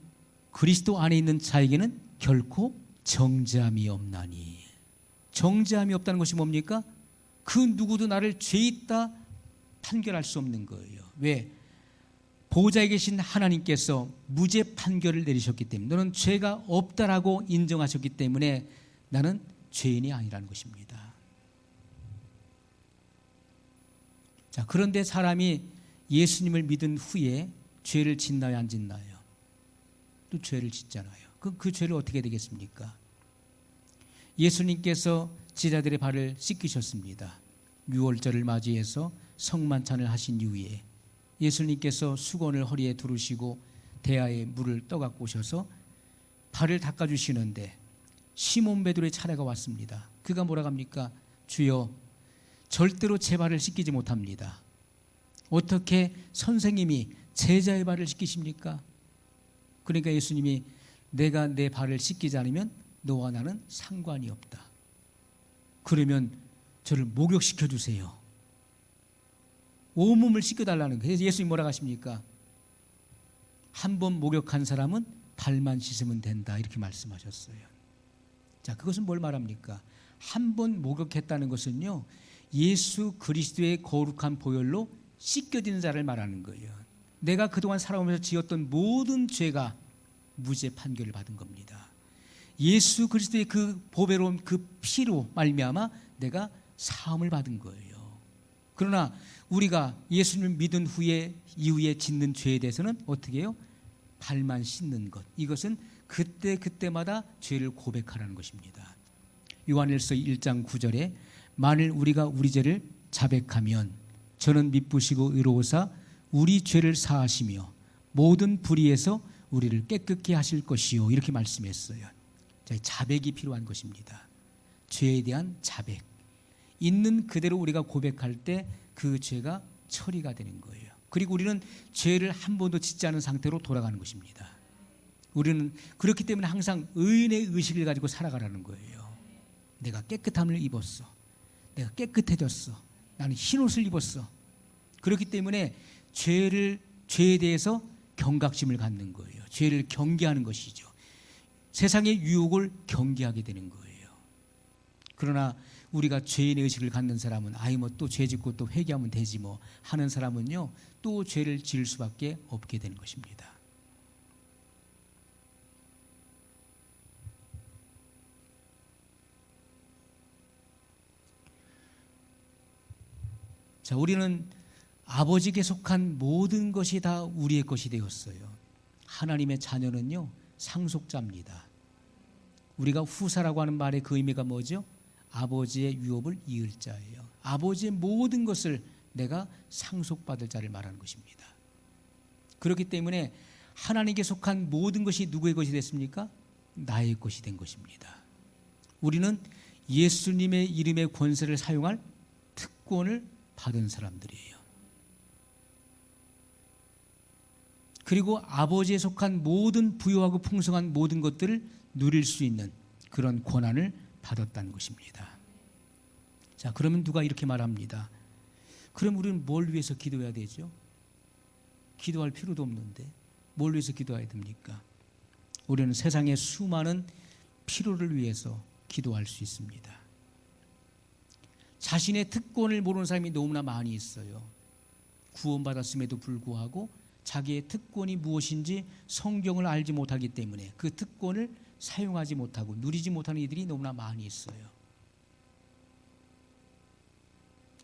그리스도 안에 있는 자에게는 결코 정죄함이 없나니. 정죄함이 없다는 것이 뭡니까? 그 누구도 나를 죄 있다 판결할 수 없는 거예요. 왜? 보좌에 계신 하나님께서 무죄 판결을 내리셨기 때문에, 너는 죄가 없다라고 인정하셨기 때문에 나는 죄인이 아니라는 것입니다. 자, 그런데 사람이 예수님을 믿은 후에 죄를 짓나요, 안 짓나요? 또 죄를 짓잖아요. 그 죄를 어떻게 되겠습니까? 예수님께서 제자들의 발을 씻기셨습니다. 유월절을 맞이해서 성만찬을 하신 이후에 예수님께서 수건을 허리에 두르시고 대야에 물을 떠갖고 오셔서 발을 닦아주시는데 시몬 베드로의 차례가 왔습니다. 그가 뭐라고 합니까? 주여, 절대로 제 발을 씻기지 못합니다. 어떻게 선생님이 제자의 발을 씻기십니까? 그러니까 예수님이, 내가 내 발을 씻기지 않으면 너와 나는 상관이 없다. 그러면 저를 목욕시켜 주세요. 온몸을 씻겨달라는 거예요. 예수님이 뭐라고 하십니까? 한 번 목욕한 사람은 발만 씻으면 된다, 이렇게 말씀하셨어요. 자, 그것은 뭘 말합니까? 한 번 목욕했다는 것은요, 예수 그리스도의 거룩한 보혈로 씻겨지는 자를 말하는 거예요. 내가 그동안 살아오면서 지었던 모든 죄가 무죄 판결을 받은 겁니다. 예수 그리스도의 그 보배로운 그 피로 말미암아 내가 사함을 받은 거예요. 그러나 우리가 예수님을 믿은 이후에 짓는 죄에 대해서는 어떻게 해요? 발만 씻는 것. 이것은 그때마다 죄를 고백하라는 것입니다. 요한일서 1장 9절에 만일 우리가 우리 죄를 자백하면 저는 미쁘시고 의로우사 우리 죄를 사하시며 모든 불의에서 우리를 깨끗게 하실 것이요. 이렇게 말씀했어요. 자, 자백이 필요한 것입니다. 죄에 대한 자백. 있는 그대로 우리가 고백할 때 그 죄가 처리가 되는 거예요. 그리고 우리는 죄를 한 번도 짓지 않은 상태로 돌아가는 것입니다. 우리는 그렇기 때문에 항상 의인의 의식을 가지고 살아가라는 거예요. 내가 깨끗함을 입었어. 내가 깨끗해졌어. 나는 흰옷을 입었어. 그렇기 때문에 죄에 대해서 경각심을 갖는 거예요. 죄를 경계하는 것이죠. 세상의 유혹을 경계하게 되는 거예요. 그러나 우리가 죄인의 의식을 갖는 사람은 뭐 또 죄 짓고 또 회개하면 되지 뭐 하는 사람은요, 또 죄를 지을 수밖에 없게 되는 것입니다. 자, 우리는 아버지께 속한 모든 것이 다 우리의 것이 되었어요. 하나님의 자녀는요, 상속자입니다. 우리가 후사라고 하는 말의 그 의미가 뭐죠? 아버지의 유업을 이을 자예요. 아버지의 모든 것을 내가 상속받을 자를 말하는 것입니다. 그렇기 때문에 하나님께 속한 모든 것이 누구의 것이 됐습니까? 나의 것이 된 것입니다. 우리는 예수님의 이름의 권세를 사용할 특권을 받은 사람들이에요. 그리고 아버지에 속한 모든 부유하고 풍성한 모든 것들을 누릴 수 있는 그런 권한을 받았다는 것입니다. 자, 그러면 누가 이렇게 말합니다. 그럼 우리는 뭘 위해서 기도해야 되죠? 기도할 필요도 없는데 뭘 위해서 기도해야 됩니까? 우리는 세상의 수많은 필요를 위해서 기도할 수 있습니다. 자신의 특권을 모르는 사람이 너무나 많이 있어요. 구원받았음에도 불구하고 자기의 특권이 무엇인지 성경을 알지 못하기 때문에 그 특권을 사용하지 못하고 누리지 못하는 이들이 너무나 많이 있어요.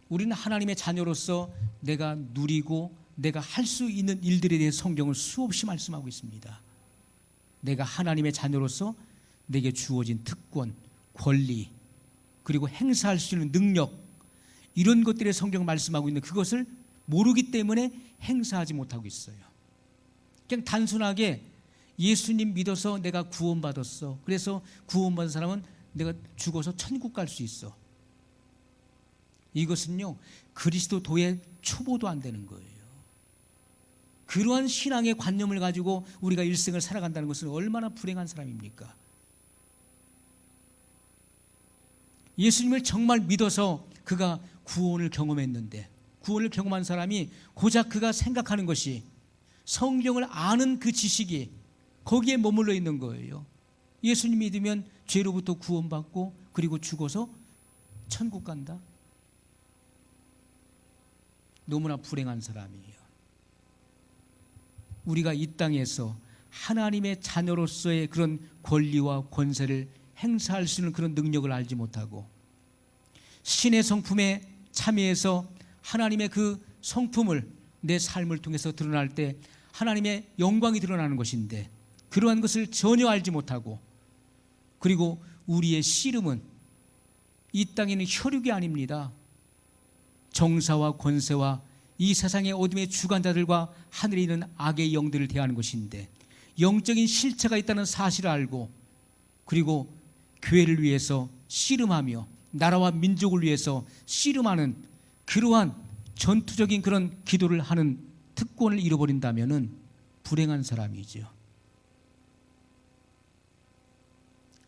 우리는 하나님의 자녀로서 내가 누리고 내가 할 수 있는 일들에 대해 성경을 수없이 말씀하고 있습니다. 내가 하나님의 자녀로서 내게 주어진 특권, 권리, 그리고 행사할 수 있는 능력, 이런 것들의 성경을 말씀하고 있는 그것을 모르기 때문에 행사하지 못하고 있어요. 그냥 단순하게 예수님 믿어서 내가 구원받았어. 그래서 구원받은 사람은 내가 죽어서 천국 갈 수 있어. 이것은요, 그리스도도의 초보도 안 되는 거예요. 그러한 신앙의 관념을 가지고 우리가 일생을 살아간다는 것은 얼마나 불행한 사람입니까? 예수님을 정말 믿어서 그가 구원을 경험했는데, 구원을 경험한 사람이 고작 그가 생각하는 것이 성경을 아는 그 지식이 거기에 머물러 있는 거예요. 예수님 믿으면 죄로부터 구원받고 그리고 죽어서 천국 간다. 너무나 불행한 사람이에요. 우리가 이 땅에서 하나님의 자녀로서의 그런 권리와 권세를 행사할 수 있는 그런 능력을 알지 못하고 신의 성품에 참여해서 하나님의 그 성품을 내 삶을 통해서 드러날 때 하나님의 영광이 드러나는 것인데 그러한 것을 전혀 알지 못하고, 그리고 우리의 씨름은 이 땅에는 혈육이 아닙니다. 정사와 권세와 이 세상의 어둠의 주관자들과 하늘에 있는 악의 영들을 대하는 것인데, 영적인 실체가 있다는 사실을 알고 그리고 교회를 위해서 씨름하며 나라와 민족을 위해서 씨름하는 그러한 전투적인 그런 기도를 하는 특권을 잃어버린다면 불행한 사람이죠.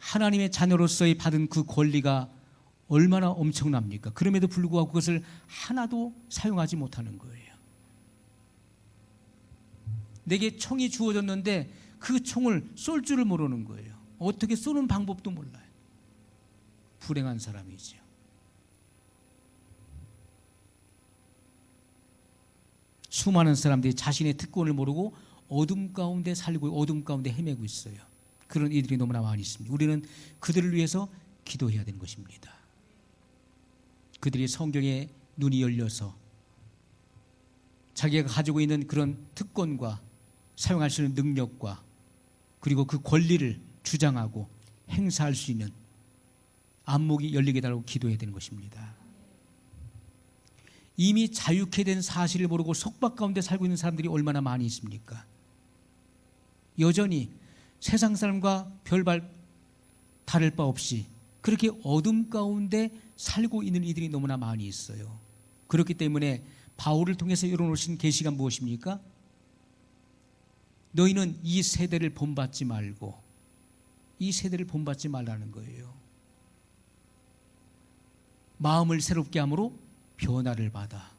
하나님의 자녀로서의 받은 그 권리가 얼마나 엄청납니까? 그럼에도 불구하고 그것을 하나도 사용하지 못하는 거예요. 내게 총이 주어졌는데 그 총을 쏠 줄을 모르는 거예요. 어떻게 쏘는 방법도 몰라요. 불행한 사람이죠. 수많은 사람들이 자신의 특권을 모르고 어둠 가운데 살고 어둠 가운데 헤매고 있어요. 그런 이들이 너무나 많이 있습니다. 우리는 그들을 위해서 기도해야 되는 것입니다. 그들이 성경에 눈이 열려서 자기가 가지고 있는 그런 특권과 사용할 수 있는 능력과 그리고 그 권리를 주장하고 행사할 수 있는 안목이 열리게 달라고 기도해야 되는 것입니다. 이미 자유케 된 사실을 모르고 속박 가운데 살고 있는 사람들이 얼마나 많이 있습니까? 여전히 세상 사람과 별반 다를 바 없이 그렇게 어둠 가운데 살고 있는 이들이 너무나 많이 있어요. 그렇기 때문에 바울을 통해서 열어놓으신 계시가 무엇입니까? 너희는 이 세대를 본받지 말고, 이 세대를 본받지 말라는 거예요. 마음을 새롭게 함으로 변화를 받아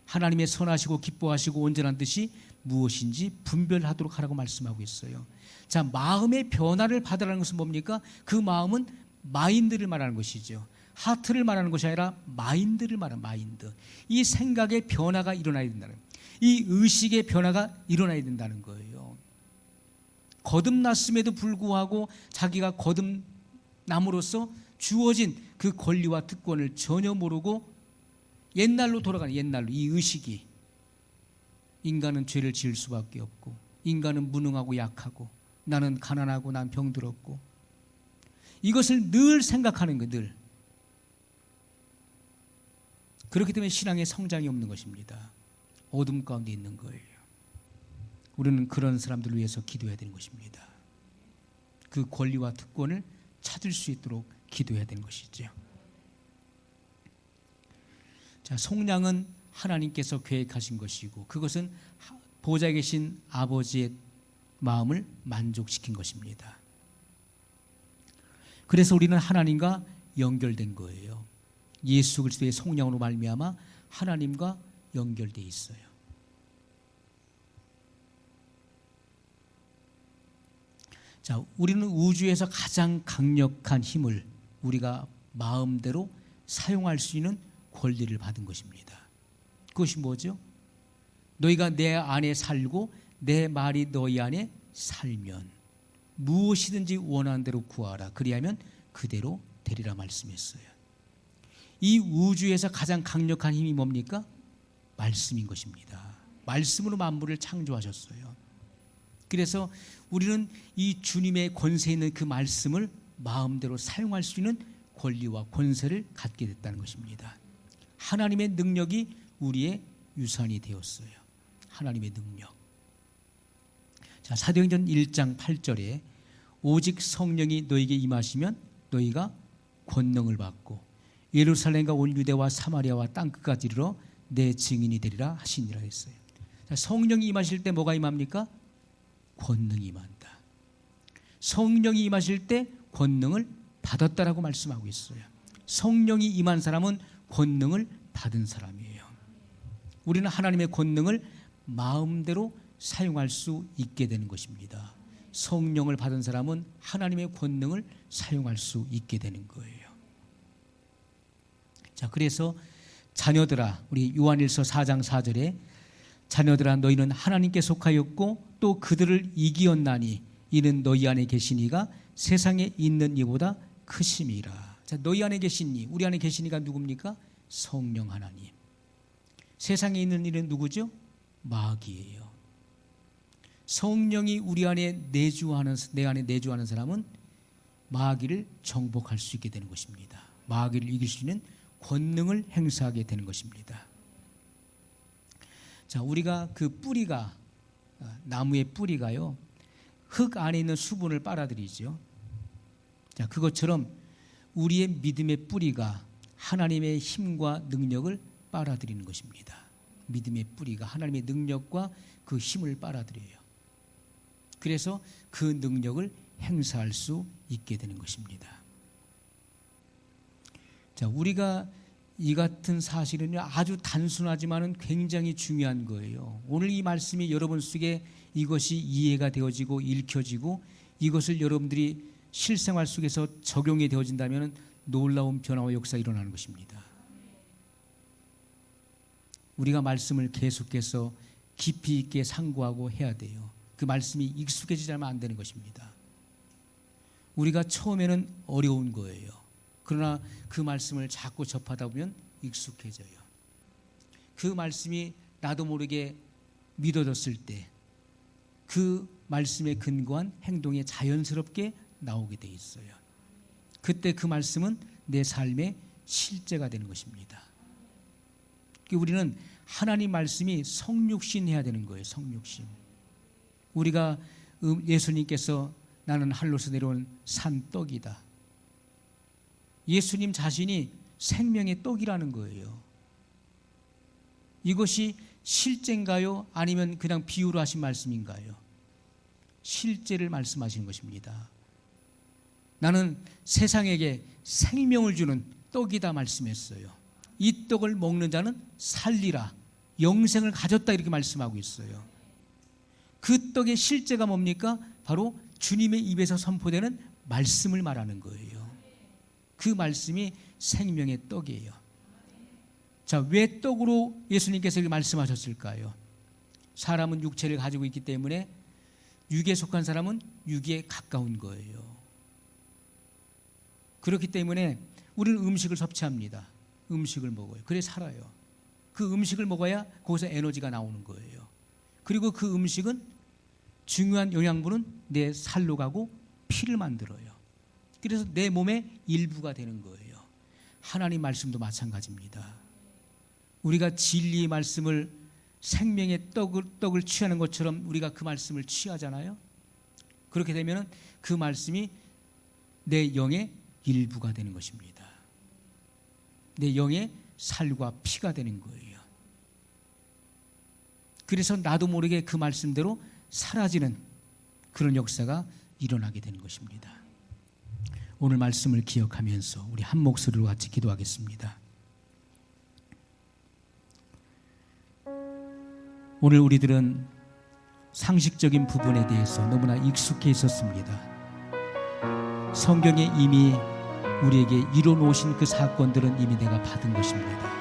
하나님의 선하시고 기뻐하시고 온전한 뜻이 무엇인지 분별하도록 하라고 말씀하고 있어요. 자, 마음의 변화를 받으라는 것은 뭡니까? 그 마음은 마인드를 말하는 것이죠. 하트를 말하는 것이 아니라 마인드를 말하는, 마인드. 이 생각의 변화가 일어나야 된다는, 이 의식의 변화가 일어나야 된다는 거예요. 거듭났음에도 불구하고 자기가 거듭남으로써 주어진 그 권리와 특권을 전혀 모르고 옛날로 돌아가는, 옛날로 이 의식이, 인간은 죄를 지을 수밖에 없고, 인간은 무능하고 약하고, 나는 가난하고 난 병들었고, 이것을 늘 생각하는 거예요. 늘. 그렇기 때문에 신앙의 성장이 없는 것입니다. 어둠 가운데 있는 거예요. 우리는 그런 사람들을 위해서 기도해야 되는 것입니다. 그 권리와 특권을 찾을 수 있도록 기도해야 되는 것이죠. 자, 속량은 하나님께서 계획하신 것이고, 그것은 보좌에 계신 아버지의 마음을 만족시킨 것입니다. 그래서 우리는 하나님과 연결된 거예요. 예수 그리스도의 속량으로 말미암아 하나님과 연결되어 있어요. 자, 우리는 우주에서 가장 강력한 힘을 우리가 마음대로 사용할 수 있는 권리를 받은 것입니다. 그것이 뭐죠? 너희가 내 안에 살고 내 말이 너희 안에 살면 무엇이든지 원하는 대로 구하라. 그리하면 그대로 되리라 말씀했어요. 이 우주에서 가장 강력한 힘이 뭡니까? 말씀인 것입니다. 말씀으로 만물을 창조하셨어요. 그래서 우리는 이 주님의 권세 있는 그 말씀을 마음대로 사용할 수 있는 권리와 권세를 갖게 됐다는 것입니다. 하나님의 능력이 우리의 유산이 되었어요. 하나님의 능력. 자, 사도행전 1장 8절에 오직 성령이 너에게 임하시면 너희가 권능을 받고 예루살렘과 온 유대와 사마리아와 땅끝까지 이르러 내 증인이 되리라 하시니라 했어요. 자, 성령이 임하실 때 뭐가 임합니까? 권능이 임한다. 성령이 임하실 때 권능을 받았다라고 말씀하고 있어요. 성령이 임한 사람은 권능을 받은 사람이에요. 우리는 하나님의 권능을 마음대로 사용할 수 있게 되는 것입니다. 성령을 받은 사람은 하나님의 권능을 사용할 수 있게 되는 거예요. 자, 그래서 자녀들아, 우리 요한일서 4장 4절에 자녀들아 너희는 하나님께 속하였고 또 그들을 이기었나니 이는 너희 안에 계신 이가 세상에 있는 이보다 크심이라. 자, 너희 안에 계신 이, 우리 안에 계신 이가 누굽니까? 성령 하나님. 세상에 있는 이는 누구죠? 마귀예요. 성령이 우리 안에 내주하는, 내 안에 내주하는 사람은 마귀를 정복할 수 있게 되는 것입니다. 마귀를 이길 수 있는 권능을 행사하게 되는 것입니다. 자, 우리가 그 뿌리가, 나무의 뿌리가요, 흙 안에 있는 수분을 빨아들이죠. 자, 그것처럼 우리의 믿음의 뿌리가 하나님의 힘과 능력을 빨아들이는 것입니다. 믿음의 뿌리가 하나님의 능력과 그 힘을 빨아들여요. 그래서 그 능력을 행사할 수 있게 되는 것입니다. 자, 우리가 이 같은 사실은 아주 단순하지만은 굉장히 중요한 거예요. 오늘 이 말씀이 여러분 속에 이것이 이해가 되어지고 읽혀지고 이것을 여러분들이 실생활 속에서 적용이 되어진다면 놀라운 변화와 역사가 일어나는 것입니다. 우리가 말씀을 계속해서 깊이 있게 상고하고 해야 돼요. 그 말씀이 익숙해지지 않으면 안 되는 것입니다. 우리가 처음에는 어려운 거예요. 그러나 그 말씀을 자꾸 접하다 보면 익숙해져요. 그 말씀이 나도 모르게 믿어졌을 때 그 말씀에 근거한 행동이 자연스럽게 나오게 돼 있어요. 그때 그 말씀은 내 삶의 실제가 되는 것입니다. 우리는 하나님 말씀이 성육신해야 되는 거예요. 성육신. 우리가 예수님께서 나는 하늘로서 내려온 산떡이다. 예수님 자신이 생명의 떡이라는 거예요. 이것이 실제인가요? 아니면 그냥 비유로 하신 말씀인가요? 실제를 말씀하시는 것입니다. 나는 세상에게 생명을 주는 떡이다 말씀했어요. 이 떡을 먹는 자는 살리라, 영생을 가졌다 이렇게 말씀하고 있어요. 그 떡의 실제가 뭡니까? 바로 주님의 입에서 선포되는 말씀을 말하는 거예요. 그 말씀이 생명의 떡이에요. 자, 왜 떡으로 예수님께서 이렇게 말씀하셨을까요? 사람은 육체를 가지고 있기 때문에 육에 속한 사람은 육에 가까운 거예요. 그렇기 때문에 우리는 음식을 섭취합니다. 음식을 먹어요. 그래 살아요. 그 음식을 먹어야 거기서 에너지가 나오는 거예요. 그리고 그 음식은 중요한 영양분은 내 살로 가고 피를 만들어요. 그래서 내 몸의 일부가 되는 거예요. 하나님 말씀도 마찬가지입니다. 우리가 진리의 말씀을 생명의 떡을 취하는 것처럼 우리가 그 말씀을 취하잖아요. 그렇게 되면 그 말씀이 내 영의 일부가 되는 것입니다. 내 영의 살과 피가 되는 거예요. 그래서 나도 모르게 그 말씀대로 사라지는 그런 역사가 일어나게 되는 것입니다. 오늘 말씀을 기억하면서 우리 한 목소리로 같이 기도하겠습니다. 오늘 우리들은 상식적인 부분에 대해서 너무나 익숙해 있었습니다. 성경에 이미 우리에게 이뤄놓으신 그 사건들은 이미 내가 받은 것입니다.